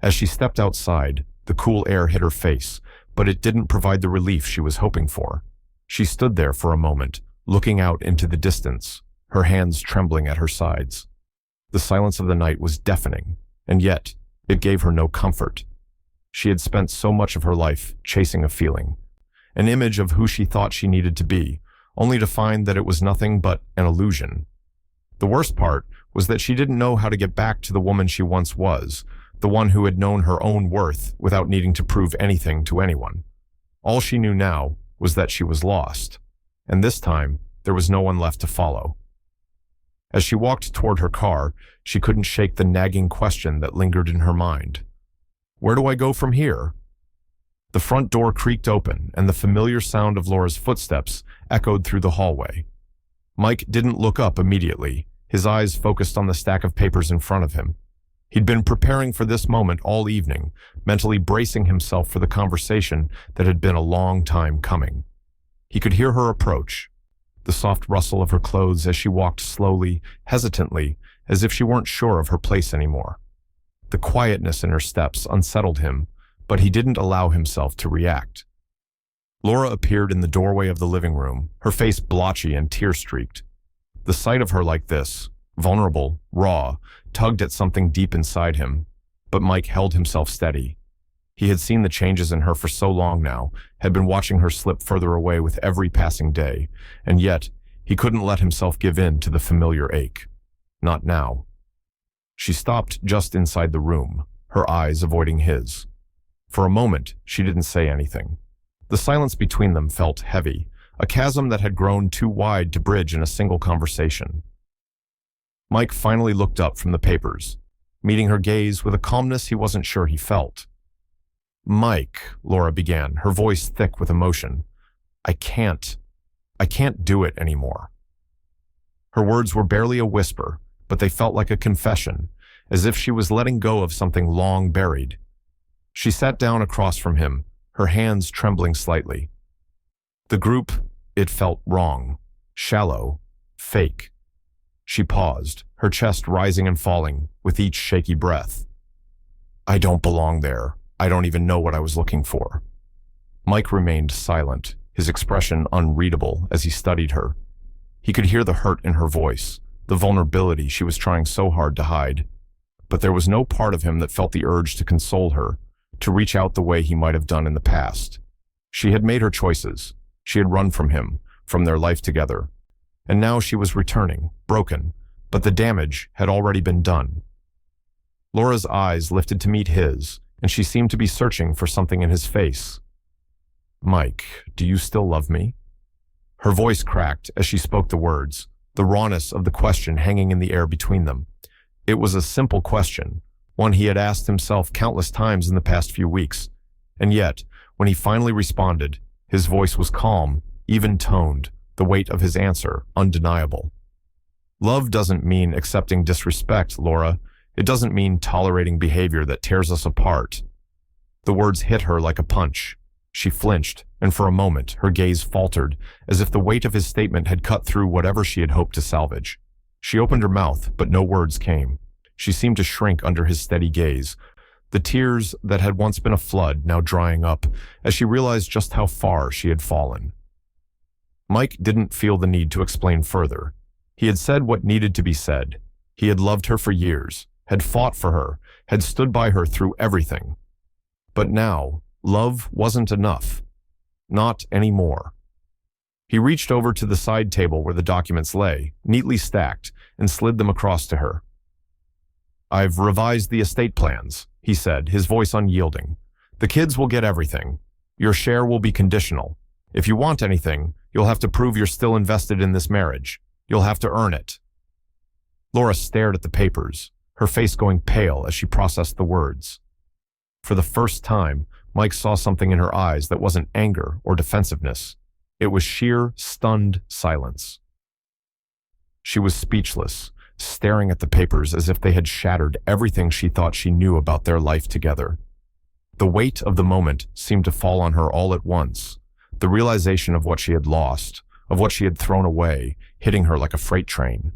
As she stepped outside, the cool air hit her face, but it didn't provide the relief she was hoping for. She stood there for a moment, looking out into the distance, her hands trembling at her sides. The silence of the night was deafening, and yet it gave her no comfort. She had spent so much of her life chasing a feeling, an image of who she thought she needed to be, only to find that it was nothing but an illusion. The worst part was that she didn't know how to get back to the woman she once was, the one who had known her own worth without needing to prove anything to anyone. All she knew now was that she was lost, and this time there was no one left to follow. As she walked toward her car, she couldn't shake the nagging question that lingered in her mind. Where do I go from here? The front door creaked open, and the familiar sound of Laura's footsteps echoed through the hallway. Mike didn't look up immediately, his eyes focused on the stack of papers in front of him. He'd been preparing for this moment all evening, mentally bracing himself for the conversation that had been a long time coming. He could hear her approach, the soft rustle of her clothes as she walked slowly, hesitantly, as if she weren't sure of her place anymore. The quietness in her steps unsettled him, but he didn't allow himself to react. Laura appeared in the doorway of the living room, her face blotchy and tear-streaked. The sight of her like this, vulnerable, raw, tugged at something deep inside him, but Mike held himself steady. He had seen the changes in her for so long now, had been watching her slip further away with every passing day, and yet he couldn't let himself give in to the familiar ache. Not now. She stopped just inside the room, her eyes avoiding his. For a moment, she didn't say anything. The silence between them felt heavy, a chasm that had grown too wide to bridge in a single conversation. Mike finally looked up from the papers, meeting her gaze with a calmness he wasn't sure he felt. Mike, Laura began, her voice thick with emotion. I can't do it anymore. Her words were barely a whisper, but they felt like a confession, as if she was letting go of something long buried. She sat down across from him, her hands trembling slightly. The group, it felt wrong, shallow, fake. She paused, her chest rising and falling with each shaky breath. I don't belong there. I don't even know what I was looking for. Mike remained silent, his expression unreadable as he studied her. He could hear the hurt in her voice, the vulnerability she was trying so hard to hide. But there was no part of him that felt the urge to console her, to reach out the way he might have done in the past. She had made her choices. She had run from him, from their life together. And now she was returning, broken, but the damage had already been done. Laura's eyes lifted to meet his, and she seemed to be searching for something in his face. Mike, do you still love me? Her voice cracked as she spoke the words, the rawness of the question hanging in the air between them. It was a simple question, one he had asked himself countless times in the past few weeks, and yet, when he finally responded, his voice was calm, even-toned, the weight of his answer undeniable. Love doesn't mean accepting disrespect, Laura. It doesn't mean tolerating behavior that tears us apart. The words hit her like a punch. She flinched, and for a moment, her gaze faltered, as if the weight of his statement had cut through whatever she had hoped to salvage. She opened her mouth, but no words came. She seemed to shrink under his steady gaze, the tears that had once been a flood now drying up, as she realized just how far she had fallen. Mike didn't feel the need to explain further. He had said what needed to be said. He had loved her for years, had fought for her, had stood by her through everything. But now, love wasn't enough. Not anymore. He reached over to the side table where the documents lay, neatly stacked, and slid them across to her. I've revised the estate plans, he said, his voice unyielding. The kids will get everything. Your share will be conditional. If you want anything, you'll have to prove you're still invested in this marriage. You'll have to earn it. Laura stared at the papers, her face going pale as she processed the words. For the first time, Mike saw something in her eyes that wasn't anger or defensiveness. It was sheer, stunned silence. She was speechless, staring at the papers as if they had shattered everything she thought she knew about their life together. The weight of the moment seemed to fall on her all at once, the realization of what she had lost, of what she had thrown away, hitting her like a freight train.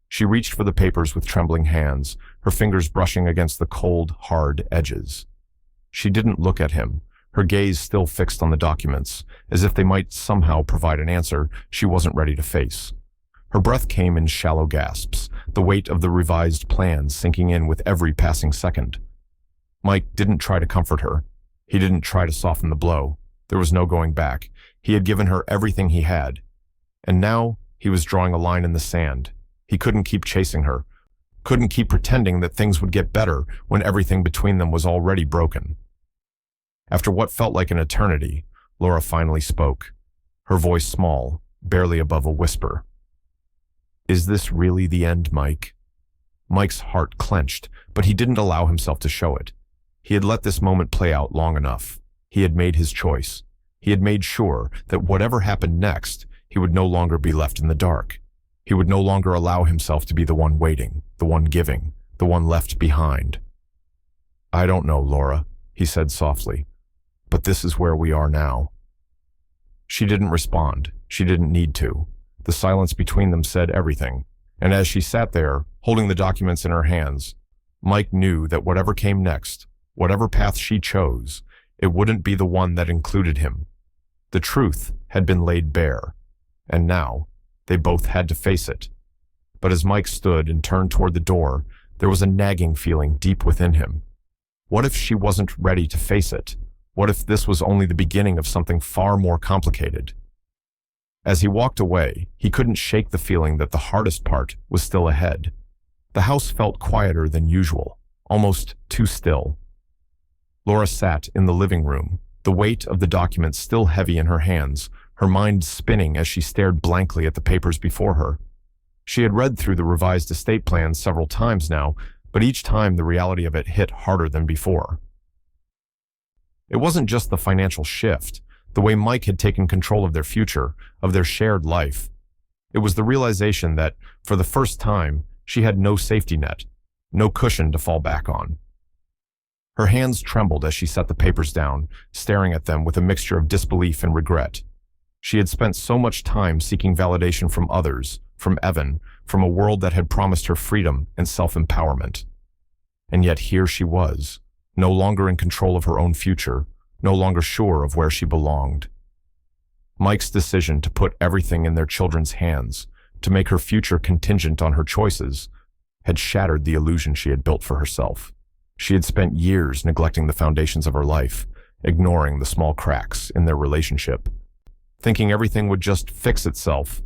She reached for the papers with trembling hands, her fingers brushing against the cold, hard edges. She didn't look at him, her gaze still fixed on the documents, as if they might somehow provide an answer she wasn't ready to face. Her breath came in shallow gasps, the weight of the revised plans sinking in with every passing second. Mike didn't try to comfort her. He didn't try to soften the blow. There was no going back. He had given her everything he had. And now he was drawing a line in the sand. He couldn't keep chasing her, couldn't keep pretending that things would get better when everything between them was already broken. After what felt like an eternity, Laura finally spoke, her voice small, barely above a whisper. Is this really the end, Mike? Mike's heart clenched, but he didn't allow himself to show it. He had let this moment play out long enough. He had made his choice. He had made sure that whatever happened next, he would no longer be left in the dark. He would no longer allow himself to be the one waiting, the one giving, the one left behind. I don't know, Laura, he said softly, but this is where we are now. She didn't respond. She didn't need to. The silence between them said everything, and as she sat there, holding the documents in her hands, Mike knew that whatever came next, whatever path she chose, it wouldn't be the one that included him. The truth had been laid bare, and now they both had to face it. But as Mike stood and turned toward the door, there was a nagging feeling deep within him. What if she wasn't ready to face it? What if this was only the beginning of something far more complicated? As he walked away, he couldn't shake the feeling that the hardest part was still ahead. The house felt quieter than usual, almost too still. Laura sat in the living room, the weight of the documents still heavy in her hands, her mind spinning as she stared blankly at the papers before her. She had read through the revised estate plan several times now, but each time the reality of it hit harder than before. It wasn't just the financial shift, the way Mike had taken control of their future, of their shared life. It was the realization that, for the first time, she had no safety net, no cushion to fall back on. Her hands trembled as she set the papers down, staring at them with a mixture of disbelief and regret. She had spent so much time seeking validation from others, from Evan, from a world that had promised her freedom and self-empowerment. And yet here she was, no longer in control of her own future, no longer sure of where she belonged. Mike's decision to put everything in their children's hands, to make her future contingent on her choices, had shattered the illusion she had built for herself. She had spent years neglecting the foundations of her life, ignoring the small cracks in their relationship, thinking everything would just fix itself.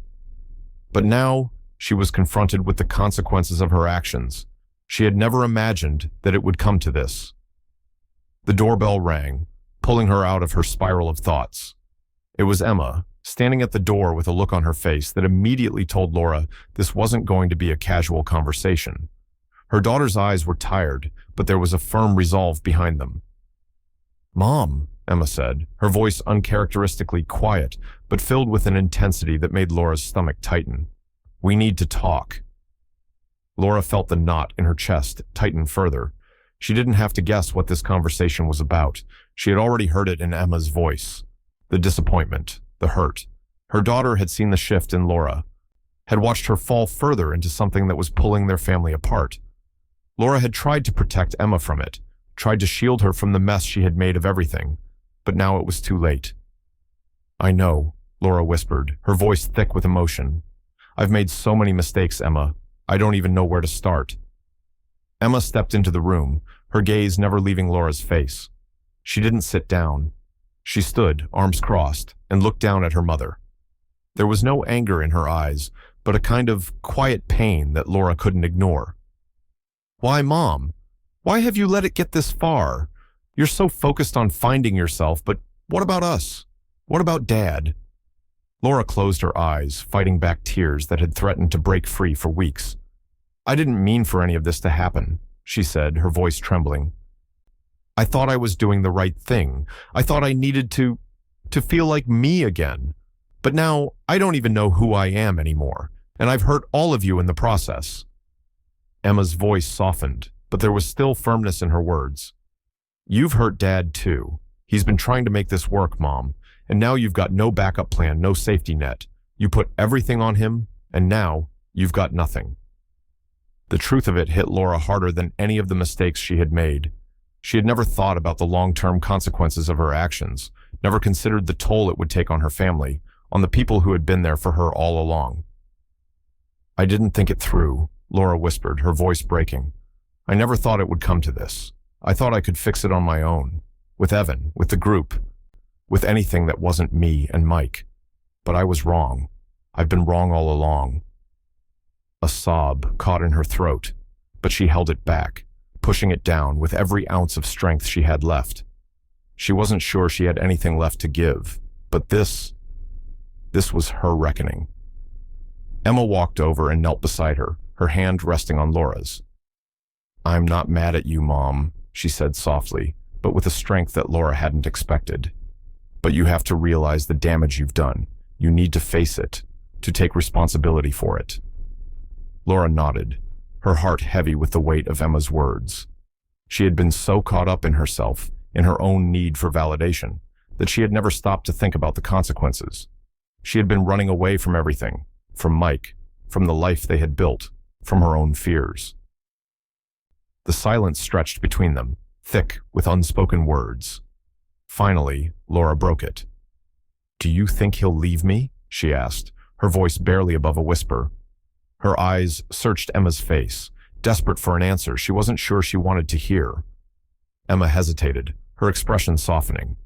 But now, she was confronted with the consequences of her actions. She had never imagined that it would come to this. The doorbell rang, pulling her out of her spiral of thoughts. It was Emma, standing at the door with a look on her face that immediately told Laura this wasn't going to be a casual conversation. Her daughter's eyes were tired, but there was a firm resolve behind them. "Mom," Emma said, her voice uncharacteristically quiet, but filled with an intensity that made Laura's stomach tighten. "We need to talk." Laura felt the knot in her chest tighten further. She didn't have to guess what this conversation was about. She had already heard it in Emma's voice. The disappointment, the hurt. Her daughter had seen the shift in Laura, had watched her fall further into something that was pulling their family apart. Laura had tried to protect Emma from it, tried to shield her from the mess she had made of everything, but now it was too late. "I know," Laura whispered, her voice thick with emotion. "I've made so many mistakes, Emma. I don't even know where to start." Emma stepped into the room, her gaze never leaving Laura's face. She didn't sit down. She stood, arms crossed, and looked down at her mother. There was no anger in her eyes, but a kind of quiet pain that Laura couldn't ignore. "Why, Mom? Why have you let it get this far? You're so focused on finding yourself, but what about us? What about Dad?" Laura closed her eyes, fighting back tears that had threatened to break free for weeks. "I didn't mean for any of this to happen," she said, her voice trembling. "I thought I was doing the right thing. I thought I needed to feel like me again. But now I don't even know who I am anymore, and I've hurt all of you in the process." Emma's voice softened, but there was still firmness in her words. "You've hurt Dad too. He's been trying to make this work, Mom, and now you've got no backup plan, no safety net. You put everything on him, and now you've got nothing." The truth of it hit Laura harder than any of the mistakes she had made. She had never thought about the long-term consequences of her actions, never considered the toll it would take on her family, on the people who had been there for her all along. "I didn't think it through," Laura whispered, her voice breaking. "I never thought it would come to this. I thought I could fix it on my own, with Evan, with the group, with anything that wasn't me and Mike. But I was wrong. I've been wrong all along." A sob caught in her throat, but she held it back, pushing it down with every ounce of strength she had left. She wasn't sure she had anything left to give, But this was her reckoning. Emma walked over and knelt beside her, her hand resting on Laura's. "I'm not mad at you, Mom," she said softly, but with a strength that Laura hadn't expected. "But you have to realize the damage you've done. You need to face it, to take responsibility for it." Laura nodded, her heart heavy with the weight of Emma's words. She had been so caught up in herself, in her own need for validation, that she had never stopped to think about the consequences. She had been running away from everything, from Mike, from the life they had built, from her own fears. The silence stretched between them, thick with unspoken words. Finally, Laura broke it. "Do you think he'll leave me?" she asked, her voice barely above a whisper. Her eyes searched Emma's face, desperate for an answer she wasn't sure she wanted to hear. Emma hesitated, her expression softening.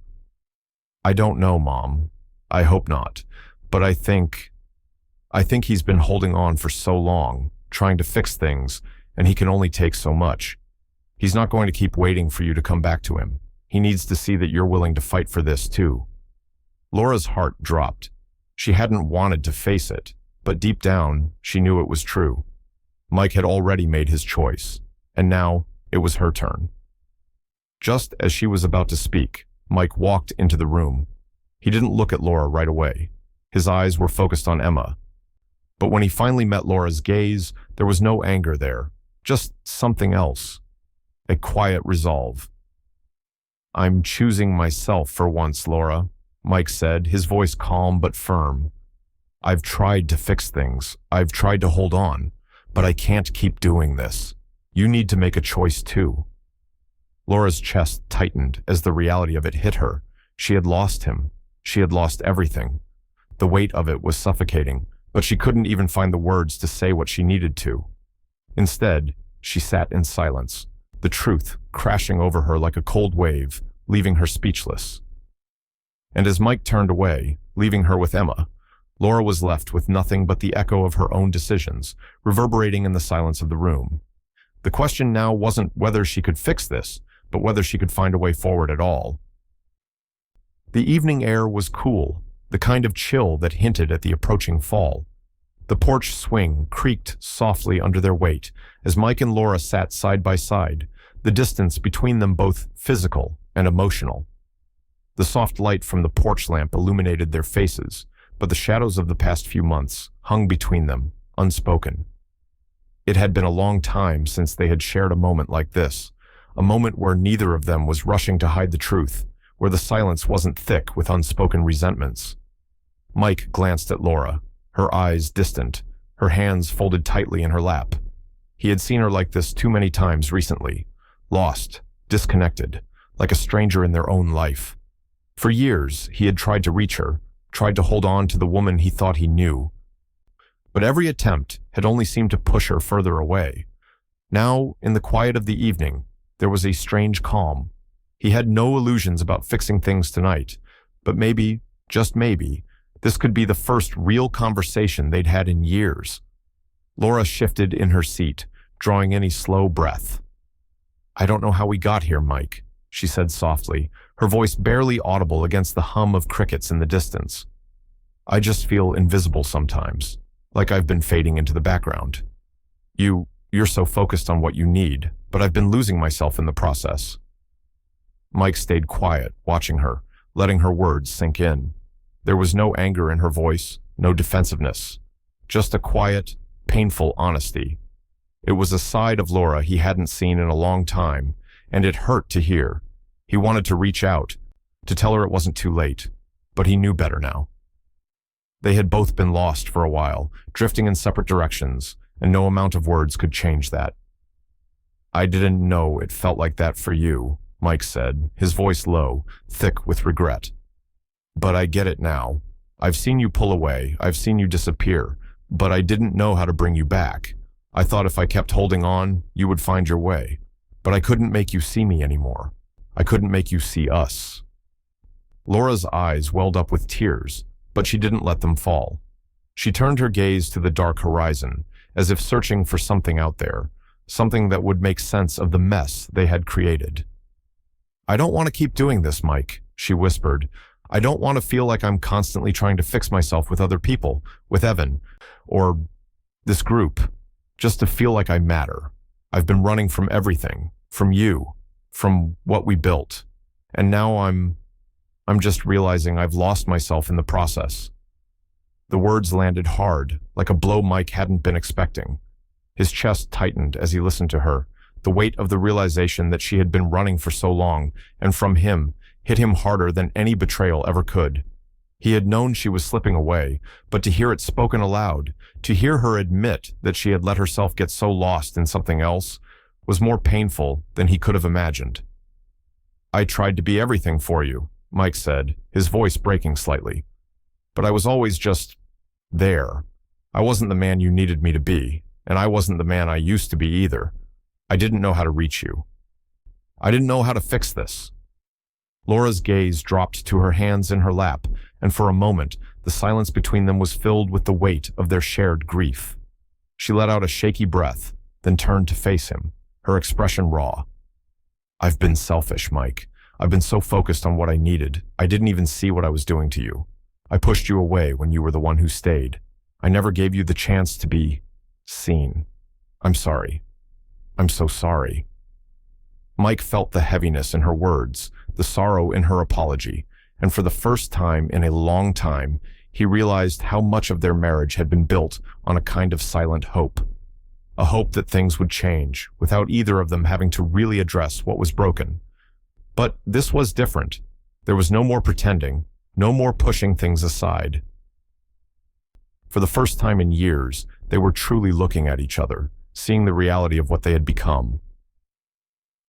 "I don't know, Mom. I hope not. But I think he's been holding on for so long, trying to fix things, and he can only take so much. He's not going to keep waiting for you to come back to him. He needs to see that you're willing to fight for this too." Laura's heart dropped. She hadn't wanted to face it, but deep down, she knew it was true. Mike had already made his choice, and now it was her turn. Just as she was about to speak, Mike walked into the room. He didn't look at Laura right away. His eyes were focused on Emma. But when he finally met Laura's gaze, there was no anger there, just something else. A quiet resolve. "I'm choosing myself for once, Laura," Mike said, his voice calm but firm. "I've tried to fix things. I've tried to hold on, but I can't keep doing this. You need to make a choice too." Laura's chest tightened as the reality of it hit her. She had lost him. She had lost everything. The weight of it was suffocating, but she couldn't even find the words to say what she needed to. Instead, she sat in silence, the truth crashing over her like a cold wave, leaving her speechless. And as Mike turned away, leaving her with Emma, Laura was left with nothing but the echo of her own decisions, reverberating in the silence of the room. The question now wasn't whether she could fix this, but whether she could find a way forward at all. The evening air was cool, the kind of chill that hinted at the approaching fall. The porch swing creaked softly under their weight as Mike and Laura sat side by side, the distance between them both physical and emotional. The soft light from the porch lamp illuminated their faces, but the shadows of the past few months hung between them, unspoken. It had been a long time since they had shared a moment like this, a moment where neither of them was rushing to hide the truth, where the silence wasn't thick with unspoken resentments. Mike glanced at Laura, her eyes distant, her hands folded tightly in her lap. He had seen her like this too many times recently, lost, disconnected, like a stranger in their own life. For years, he had tried to reach her, tried to hold on to the woman he thought he knew. But every attempt had only seemed to push her further away. Now, in the quiet of the evening, there was a strange calm. He had no illusions about fixing things tonight, but maybe, just maybe, this could be the first real conversation they'd had in years. Laura shifted in her seat, drawing in a slow breath. "I don't know how we got here, Mike," she said softly, her voice barely audible against the hum of crickets in the distance. "I just feel invisible sometimes, like I've been fading into the background. You're so focused on what you need, but I've been losing myself in the process." Mike stayed quiet, watching her, letting her words sink in. There was no anger in her voice, no defensiveness, just a quiet, painful honesty. It was a side of Laura he hadn't seen in a long time, and it hurt to hear. He wanted to reach out, to tell her it wasn't too late, but he knew better now. They had both been lost for a while, drifting in separate directions, and no amount of words could change that. "I didn't know it felt like that for you," Mike said, his voice low, thick with regret. "But I get it now. I've seen you pull away, I've seen you disappear, but I didn't know how to bring you back. I thought if I kept holding on, you would find your way. But I couldn't make you see me anymore. I couldn't make you see us." Laura's eyes welled up with tears, but she didn't let them fall. She turned her gaze to the dark horizon, as if searching for something out there, something that would make sense of the mess they had created. "I don't want to keep doing this, Mike," she whispered. I don't want to feel like I'm constantly trying to fix myself with other people, with Evan, or this group, just to feel like I matter. I've been running from everything, from you, from what we built, and now I'm just realizing I've lost myself in the process." The words landed hard, like a blow Mike hadn't been expecting. His chest tightened as he listened to her. The weight of the realization that she had been running for so long, and from him, hit him harder than any betrayal ever could. He had known she was slipping away, but to hear it spoken aloud, to hear her admit that she had let herself get so lost in something else, was more painful than he could have imagined. "I tried to be everything for you," Mike said, his voice breaking slightly. "But I was always just there. I wasn't the man you needed me to be, and I wasn't the man I used to be either. I didn't know how to reach you. I didn't know how to fix this." Laura's gaze dropped to her hands in her lap, and for a moment, the silence between them was filled with the weight of their shared grief. She let out a shaky breath, then turned to face him, her expression raw. "I've been selfish, Mike. I've been so focused on what I needed, I didn't even see what I was doing to you. I pushed you away when you were the one who stayed. I never gave you the chance to be seen. I'm sorry. I'm so sorry." Mike felt the heaviness in her words, the sorrow in her apology, and for the first time in a long time, he realized how much of their marriage had been built on a kind of silent hope. A hope that things would change, without either of them having to really address what was broken. But this was different. There was no more pretending, no more pushing things aside. For the first time in years, they were truly looking at each other, seeing the reality of what they had become.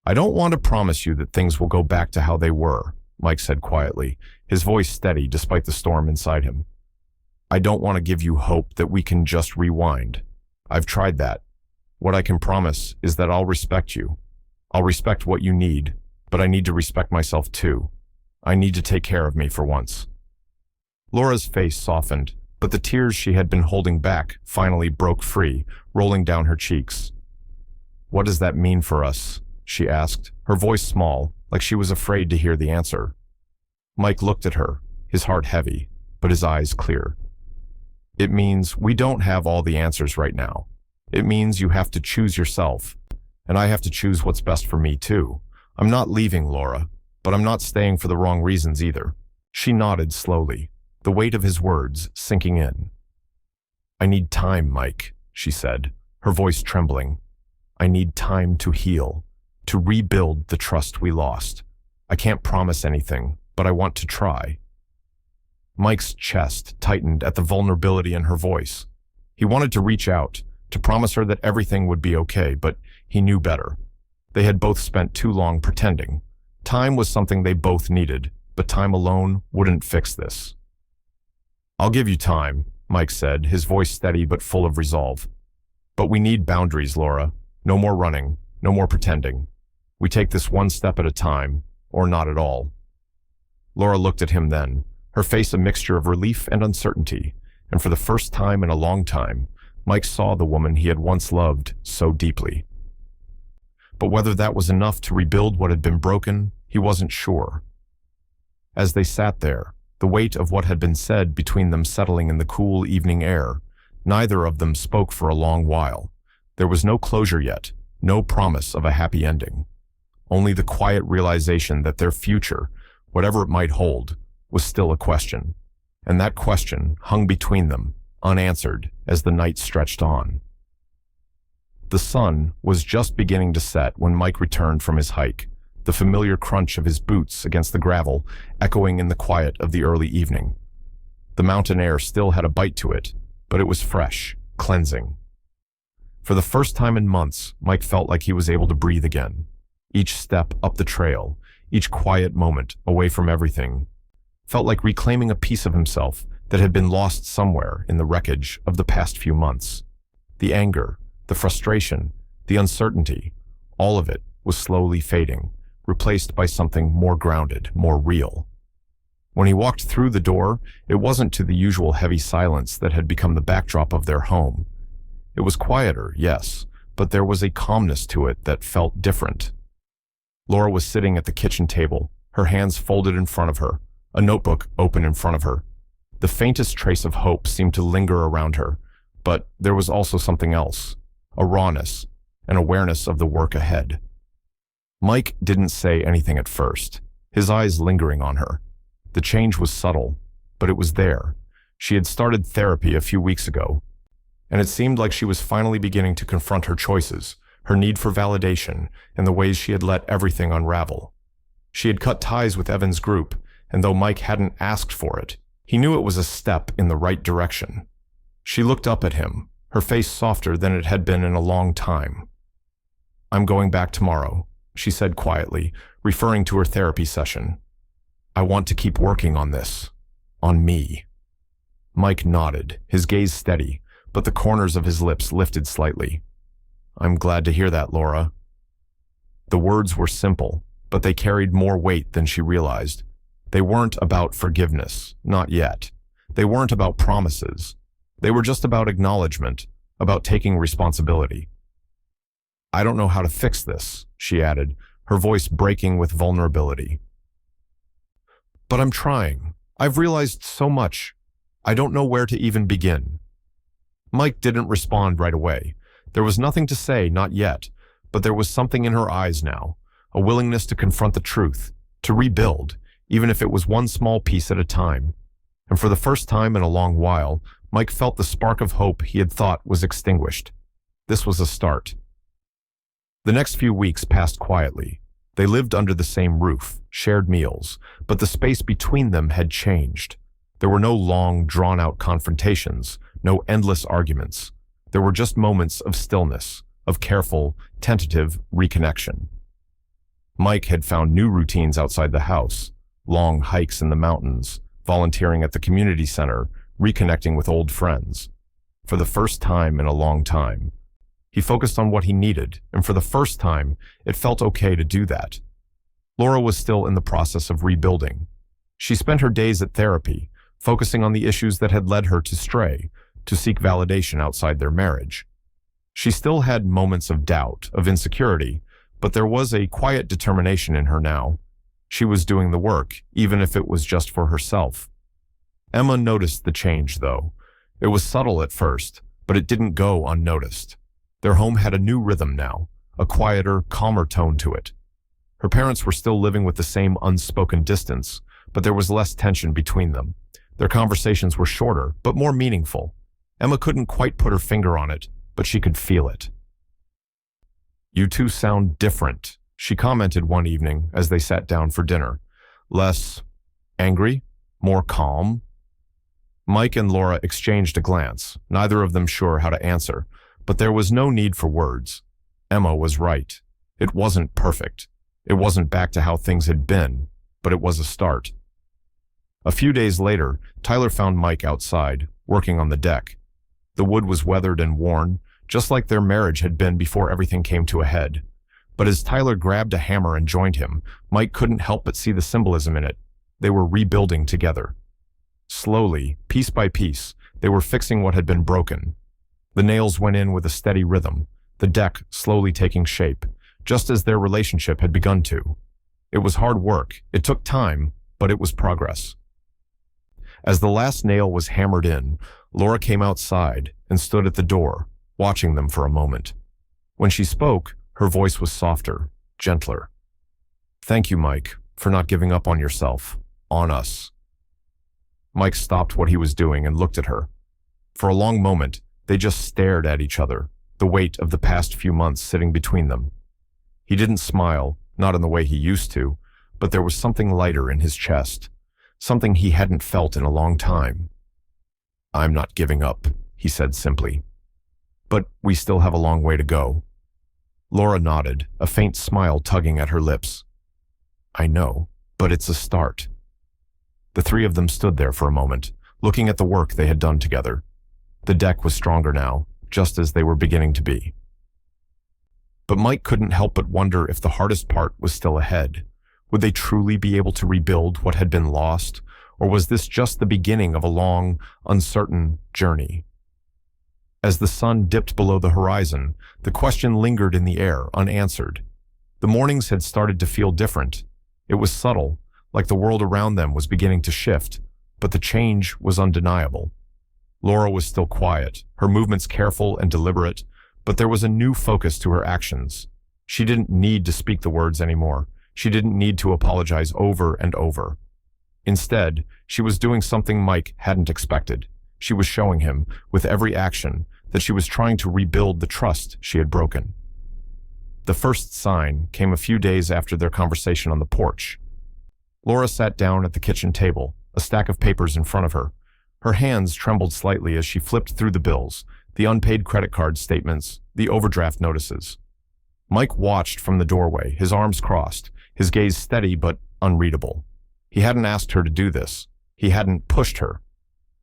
"I don't want to promise you that things will go back to how they were," Mike said quietly, his voice steady despite the storm inside him. "I don't want to give you hope that we can just rewind. I've tried that. What I can promise is that I'll respect you. I'll respect what you need, but I need to respect myself too. I need to take care of me for once." Laura's face softened, but the tears she had been holding back finally broke free, rolling down her cheeks. "What does that mean for us?" she asked, her voice small, like she was afraid to hear the answer. Mike looked at her, his heart heavy, but his eyes clear. "It means we don't have all the answers right now. It means you have to choose yourself, and I have to choose what's best for me too. I'm not leaving, Laura, but I'm not staying for the wrong reasons either." She nodded slowly, the weight of his words sinking in. "I need time, Mike," she said, her voice trembling. "I need time to heal, to rebuild the trust we lost. I can't promise anything, but I want to try." Mike's chest tightened at the vulnerability in her voice. He wanted to reach out, to promise her that everything would be okay, but he knew better. They had both spent too long pretending. Time was something they both needed, but time alone wouldn't fix this. "I'll give you time," Mike said, his voice steady but full of resolve. "But we need boundaries, Laura. No more running, no more pretending. We take this one step at a time, or not at all." Laura looked at him then, her face a mixture of relief and uncertainty, and for the first time in a long time, Mike saw the woman he had once loved so deeply. But whether that was enough to rebuild what had been broken, he wasn't sure. As they sat there, the weight of what had been said between them settling in the cool evening air, neither of them spoke for a long while. There was no closure yet, no promise of a happy ending. Only the quiet realization that their future, whatever it might hold, was still a question. And that question hung between them, unanswered, as the night stretched on. The sun was just beginning to set when Mike returned from his hike, the familiar crunch of his boots against the gravel echoing in the quiet of the early evening. The mountain air still had a bite to it, but it was fresh, cleansing. For the first time in months, Mike felt like he was able to breathe again. Each step up the trail, each quiet moment away from everything, felt like reclaiming a piece of himself that had been lost somewhere in the wreckage of the past few months. The anger, the frustration, the uncertainty, all of it was slowly fading, replaced by something more grounded, more real. When he walked through the door, it wasn't to the usual heavy silence that had become the backdrop of their home. It was quieter, yes, but there was a calmness to it that felt different. Laura was sitting at the kitchen table, her hands folded in front of her, a notebook open in front of her. The faintest trace of hope seemed to linger around her, but there was also something else, a rawness, an awareness of the work ahead. Mike didn't say anything at first, his eyes lingering on her. The change was subtle, but it was there. She had started therapy a few weeks ago, and it seemed like she was finally beginning to confront her choices, her need for validation, and the ways she had let everything unravel. She had cut ties with Evan's group, and though Mike hadn't asked for it, he knew it was a step in the right direction. She looked up at him, her face softer than it had been in a long time. "I'm going back tomorrow," she said quietly, referring to her therapy session. "I want to keep working on this. On me." Mike nodded, his gaze steady, but the corners of his lips lifted slightly. "I'm glad to hear that, Laura." The words were simple, but they carried more weight than she realized. They weren't about forgiveness, not yet. They weren't about promises. They were just about acknowledgement, about taking responsibility. "I don't know how to fix this," she added, her voice breaking with vulnerability. "But I'm trying. I've realized so much. I don't know where to even begin." Mike didn't respond right away. There was nothing to say, not yet, but there was something in her eyes now, a willingness to confront the truth, to rebuild, even if it was one small piece at a time. And for the first time in a long while, Mike felt the spark of hope he had thought was extinguished. This was a start. The next few weeks passed quietly. They lived under the same roof, shared meals, but the space between them had changed. There were no long, drawn-out confrontations, no endless arguments. There were just moments of stillness, of careful, tentative reconnection. Mike had found new routines outside the house, long hikes in the mountains, volunteering at the community center, reconnecting with old friends. For the first time in a long time, he focused on what he needed, and for the first time, it felt okay to do that. Laura was still in the process of rebuilding. She spent her days at therapy, focusing on the issues that had led her to stray, to seek validation outside their marriage. She still had moments of doubt, of insecurity, but there was a quiet determination in her now. She was doing the work, even if it was just for herself. Emma noticed the change, though. It was subtle at first, but it didn't go unnoticed. Their home had a new rhythm now, a quieter, calmer tone to it. Her parents were still living with the same unspoken distance, but there was less tension between them. Their conversations were shorter, but more meaningful. Emma couldn't quite put her finger on it, but she could feel it. "You two sound different," she commented one evening as they sat down for dinner. "Less angry? More calm?" Mike and Laura exchanged a glance, neither of them sure how to answer, but there was no need for words. Emma was right. It wasn't perfect. It wasn't back to how things had been, but it was a start. A few days later, Tyler found Mike outside, working on the deck. The wood was weathered and worn, just like their marriage had been before everything came to a head. But as Tyler grabbed a hammer and joined him, Mike couldn't help but see the symbolism in it. They were rebuilding together. Slowly, piece by piece, they were fixing what had been broken. The nails went in with a steady rhythm, the deck slowly taking shape, just as their relationship had begun to. It was hard work, it took time, but it was progress. As the last nail was hammered in, Laura came outside and stood at the door, watching them for a moment. When she spoke, her voice was softer, gentler. "Thank you, Mike, for not giving up on yourself, on us." Mike stopped what he was doing and looked at her. For a long moment, they just stared at each other, the weight of the past few months sitting between them. He didn't smile, not in the way he used to, but there was something lighter in his chest, something he hadn't felt in a long time. "I'm not giving up," he said simply. "But we still have a long way to go." Laura nodded, a faint smile tugging at her lips. "I know, but it's a start." The three of them stood there for a moment, looking at the work they had done together. The deck was stronger now, just as they were beginning to be. But Mike couldn't help but wonder if the hardest part was still ahead. Would they truly be able to rebuild what had been lost, or was this just the beginning of a long, uncertain journey? As the sun dipped below the horizon, the question lingered in the air, unanswered. The mornings had started to feel different. It was subtle, like the world around them was beginning to shift, but the change was undeniable. Laura was still quiet, her movements careful and deliberate, but there was a new focus to her actions. She didn't need to speak the words anymore. She didn't need to apologize over and over. Instead, she was doing something Mike hadn't expected. She was showing him, with every action, that she was trying to rebuild the trust she had broken. The first sign came a few days after their conversation on the porch. Laura sat down at the kitchen table, a stack of papers in front of her. Her hands trembled slightly as she flipped through the bills, the unpaid credit card statements, the overdraft notices. Mike watched from the doorway, his arms crossed, his gaze steady but unreadable. He hadn't asked her to do this. He hadn't pushed her.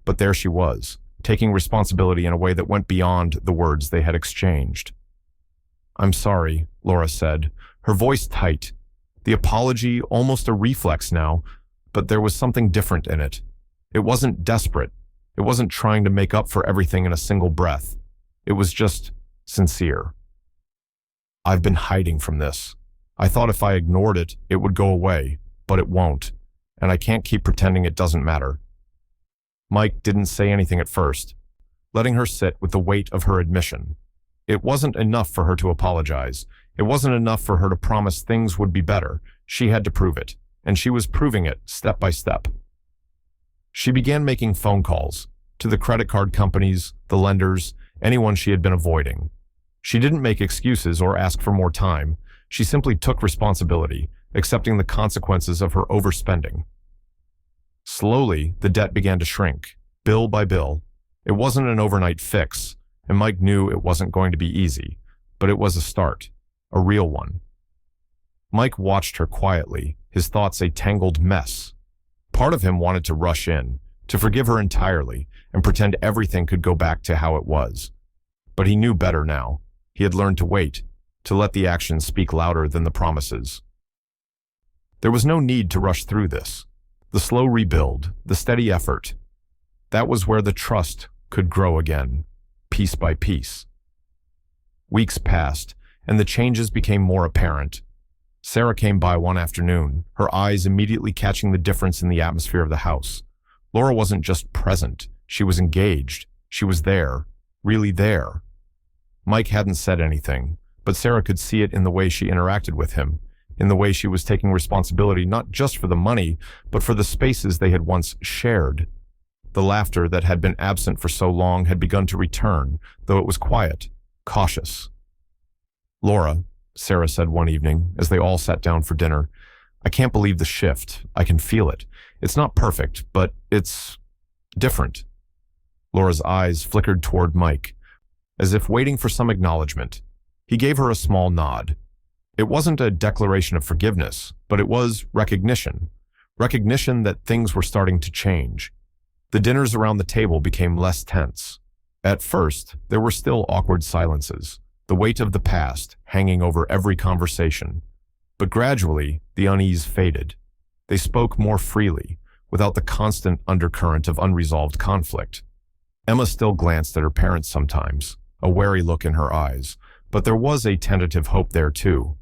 But there she was, taking responsibility in a way that went beyond the words they had exchanged. "I'm sorry," Laura said, her voice tight. The apology almost a reflex now, but there was something different in it. It wasn't desperate. It wasn't trying to make up for everything in a single breath. It was just sincere. "I've been hiding from this. I thought if I ignored it, it would go away, but it won't, and I can't keep pretending it doesn't matter." Mike didn't say anything at first, letting her sit with the weight of her admission. It wasn't enough for her to apologize. It wasn't enough for her to promise things would be better. She had to prove it, and she was proving it step by step. She began making phone calls to the credit card companies, the lenders, anyone she had been avoiding. She didn't make excuses or ask for more time. She simply took responsibility, accepting the consequences of her overspending. Slowly, the debt began to shrink, bill by bill. It wasn't an overnight fix, and Mike knew it wasn't going to be easy, but it was a start, a real one. Mike watched her quietly, his thoughts a tangled mess. Part of him wanted to rush in, to forgive her entirely, and pretend everything could go back to how it was. But he knew better now. He had learned to wait, to let the actions speak louder than the promises. There was no need to rush through this. The slow rebuild, the steady effort, that was where the trust could grow again, piece by piece. Weeks passed, and the changes became more apparent. Sarah came by one afternoon, her eyes immediately catching the difference in the atmosphere of the house. Laura wasn't just present, she was engaged. She was there, really there. Mike hadn't said anything, but Sarah could see it in the way she interacted with him, in the way she was taking responsibility not just for the money, but for the spaces they had once shared. The laughter that had been absent for so long had begun to return, though it was quiet, cautious. "Laura," Sarah said one evening, as they all sat down for dinner, "I can't believe the shift. I can feel it. It's not perfect, but it's different." Laura's eyes flickered toward Mike, as if waiting for some acknowledgement. He gave her a small nod. It wasn't a declaration of forgiveness, but it was recognition. Recognition that things were starting to change. The dinners around the table became less tense. At first, there were still awkward silences, the weight of the past hanging over every conversation. But gradually, the unease faded. They spoke more freely, without the constant undercurrent of unresolved conflict. Emma still glanced at her parents sometimes, a wary look in her eyes, but there was a tentative hope there too.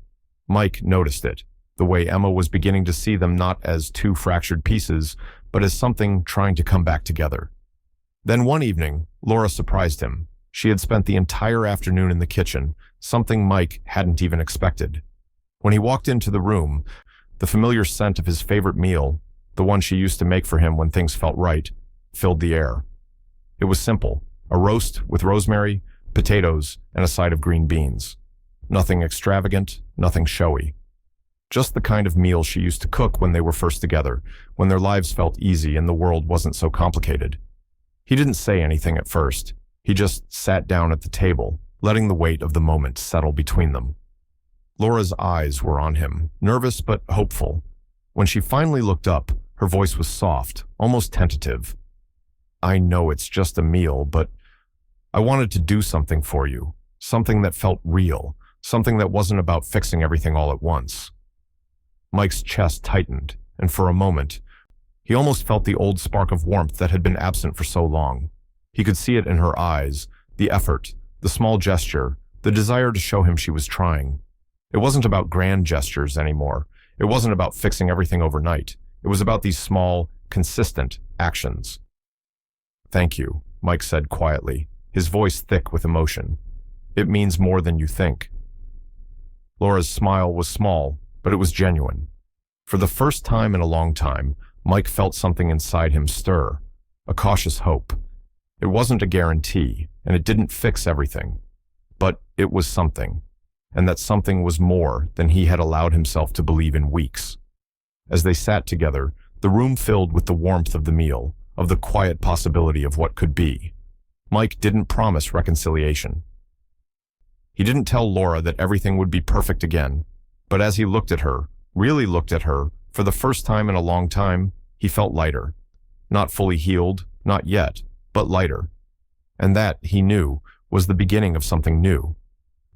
Mike noticed it, the way Emma was beginning to see them not as two fractured pieces, but as something trying to come back together. Then one evening, Laura surprised him. She had spent the entire afternoon in the kitchen, something Mike hadn't even expected. When he walked into the room, the familiar scent of his favorite meal, the one she used to make for him when things felt right, filled the air. It was simple, a roast with rosemary, potatoes, and a side of green beans. Nothing extravagant, nothing showy. Just the kind of meal she used to cook when they were first together, when their lives felt easy and the world wasn't so complicated. He didn't say anything at first. He just sat down at the table, letting the weight of the moment settle between them. Laura's eyes were on him, nervous but hopeful. When she finally looked up, her voice was soft, almost tentative. "I know it's just a meal, but I wanted to do something for you, something that felt real, something that wasn't about fixing everything all at once." Mike's chest tightened, and for a moment, he almost felt the old spark of warmth that had been absent for so long. He could see it in her eyes, the effort, the small gesture, the desire to show him she was trying. It wasn't about grand gestures anymore. It wasn't about fixing everything overnight. It was about these small, consistent actions. "Thank you," Mike said quietly, his voice thick with emotion. "It means more than you think." Laura's smile was small, but it was genuine. For the first time in a long time, Mike felt something inside him stir, a cautious hope. It wasn't a guarantee, and it didn't fix everything. But it was something, and that something was more than he had allowed himself to believe in weeks. As they sat together, the room filled with the warmth of the meal, of the quiet possibility of what could be. Mike didn't promise reconciliation. He didn't tell Laura that everything would be perfect again, but as he looked at her, really looked at her, for the first time in a long time, he felt lighter. Not fully healed, not yet, but lighter. And that, he knew, was the beginning of something new.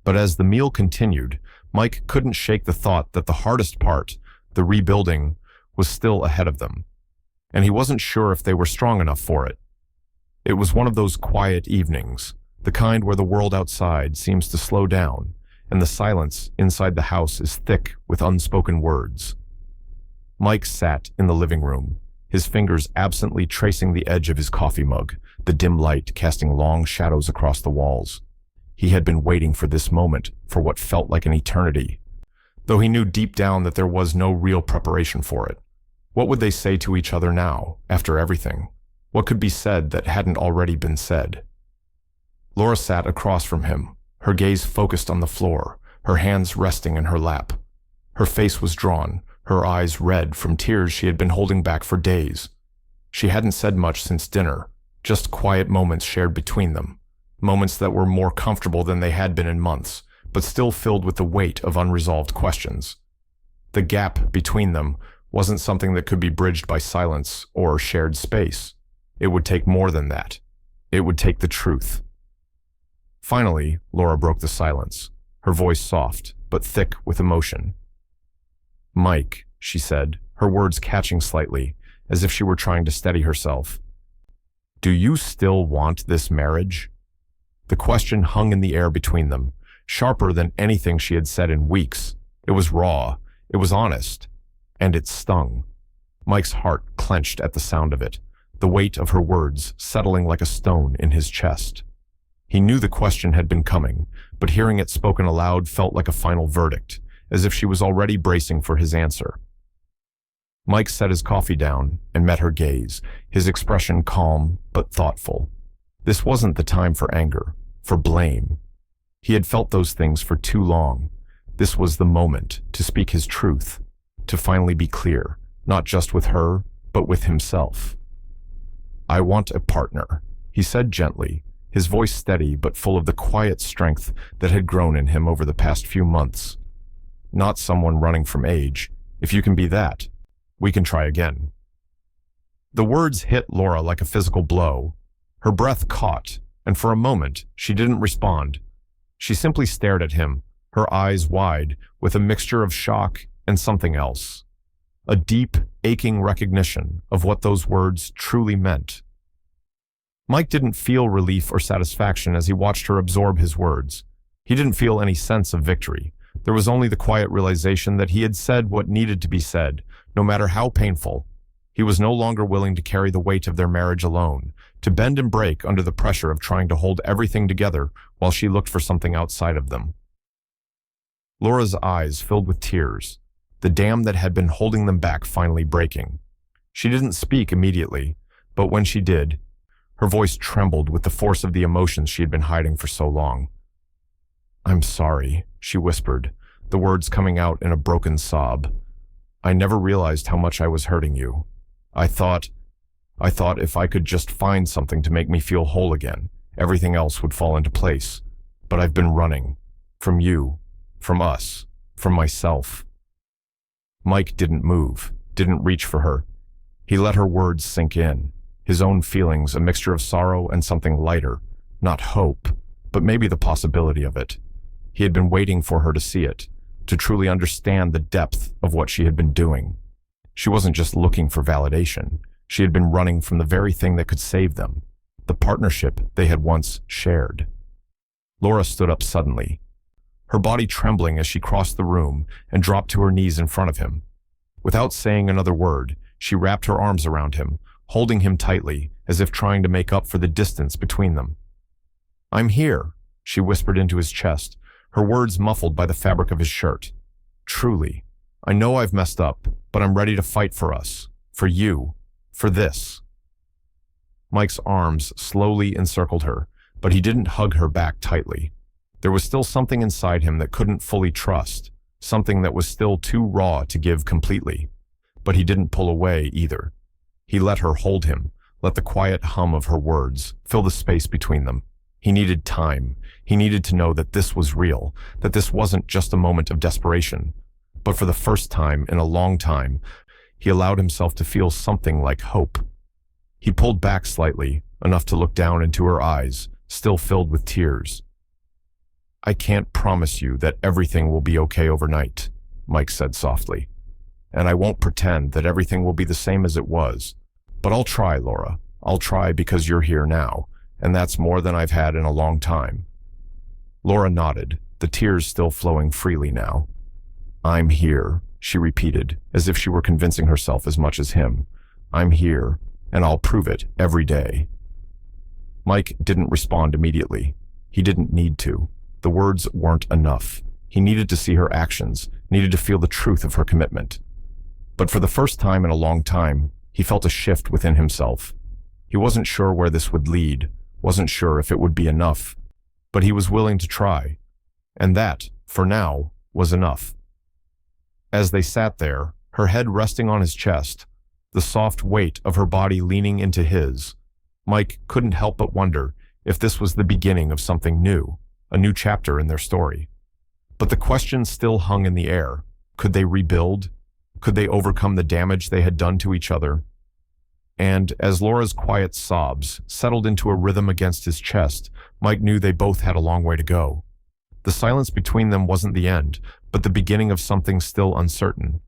But as the meal continued, Mike couldn't shake the thought that the hardest part, the rebuilding, was still ahead of them. And he wasn't sure if they were strong enough for it. It was one of those quiet evenings, the kind where the world outside seems to slow down, and the silence inside the house is thick with unspoken words. Mike sat in the living room, his fingers absently tracing the edge of his coffee mug, the dim light casting long shadows across the walls. He had been waiting for this moment for what felt like an eternity, though he knew deep down that there was no real preparation for it. What would they say to each other now, after everything? What could be said that hadn't already been said? Laura sat across from him, her gaze focused on the floor, her hands resting in her lap. Her face was drawn, her eyes red from tears she had been holding back for days. She hadn't said much since dinner, just quiet moments shared between them, moments that were more comfortable than they had been in months, but still filled with the weight of unresolved questions. The gap between them wasn't something that could be bridged by silence or shared space. It would take more than that. It would take the truth. Finally, Laura broke the silence, her voice soft, but thick with emotion. "Mike," she said, her words catching slightly, as if she were trying to steady herself. "Do you still want this marriage?" The question hung in the air between them, sharper than anything she had said in weeks. It was raw, it was honest, and it stung. Mike's heart clenched at the sound of it, the weight of her words settling like a stone in his chest. He knew the question had been coming, but hearing it spoken aloud felt like a final verdict, as if she was already bracing for his answer. Mike set his coffee down and met her gaze, his expression calm but thoughtful. This wasn't the time for anger, for blame. He had felt those things for too long. This was the moment to speak his truth, to finally be clear, not just with her, but with himself. "I want a partner," he said gently, his voice steady but full of the quiet strength that had grown in him over the past few months. "Not someone running from age. If you can be that, we can try again." The words hit Laura like a physical blow. Her breath caught, and for a moment, she didn't respond. She simply stared at him, her eyes wide, with a mixture of shock and something else. A deep, aching recognition of what those words truly meant. Mike didn't feel relief or satisfaction as he watched her absorb his words. He didn't feel any sense of victory. There was only the quiet realization that he had said what needed to be said, no matter how painful. He was no longer willing to carry the weight of their marriage alone, to bend and break under the pressure of trying to hold everything together while she looked for something outside of them. Laura's eyes filled with tears, the dam that had been holding them back finally breaking. She didn't speak immediately, but when she did, her voice trembled with the force of the emotions she had been hiding for so long. "I'm sorry," she whispered, the words coming out in a broken sob. "I never realized how much I was hurting you. I thought if I could just find something to make me feel whole again, everything else would fall into place. But I've been running. From you, from us, from myself." Mike didn't move, didn't reach for her. He let her words sink in, his own feelings a mixture of sorrow and something lighter, not hope, but maybe the possibility of it. He had been waiting for her to see it, to truly understand the depth of what she had been doing. She wasn't just looking for validation. She had been running from the very thing that could save them, the partnership they had once shared. Laura stood up suddenly, her body trembling as she crossed the room and dropped to her knees in front of him. Without saying another word, She wrapped her arms around him, holding him tightly, as if trying to make up for the distance between them. "I'm here," she whispered into his chest, her words muffled by the fabric of his shirt. "Truly. I know I've messed up, but I'm ready to fight for us, for you, for this." Mike's arms slowly encircled her, but he didn't hug her back tightly. There was still something inside him that couldn't fully trust, something that was still too raw to give completely. But he didn't pull away either. He let her hold him, let the quiet hum of her words fill the space between them. He needed time. He needed to know that this was real, that this wasn't just a moment of desperation. But for the first time in a long time, he allowed himself to feel something like hope. He pulled back slightly, enough to look down into her eyes, still filled with tears. "I can't promise you that everything will be okay overnight," Mike said softly. "And I won't pretend that everything will be the same as it was. But I'll try, Laura. I'll try because you're here now, and that's more than I've had in a long time." Laura nodded, the tears still flowing freely now. "I'm here," she repeated, as if she were convincing herself as much as him. "I'm here, and I'll prove it every day." Mike didn't respond immediately. He didn't need to. The words weren't enough. He needed to see her actions, needed to feel the truth of her commitment. But for the first time in a long time, he felt a shift within himself. He wasn't sure where this would lead, wasn't sure if it would be enough, but he was willing to try. And that, for now, was enough. As they sat there, her head resting on his chest, the soft weight of her body leaning into his, Mike couldn't help but wonder if this was the beginning of something new, a new chapter in their story. But the question still hung in the air. Could they rebuild? Could they overcome the damage they had done to each other? And as Laura's quiet sobs settled into a rhythm against his chest, Mike knew they both had a long way to go. The silence between them wasn't the end, but the beginning of something still uncertain,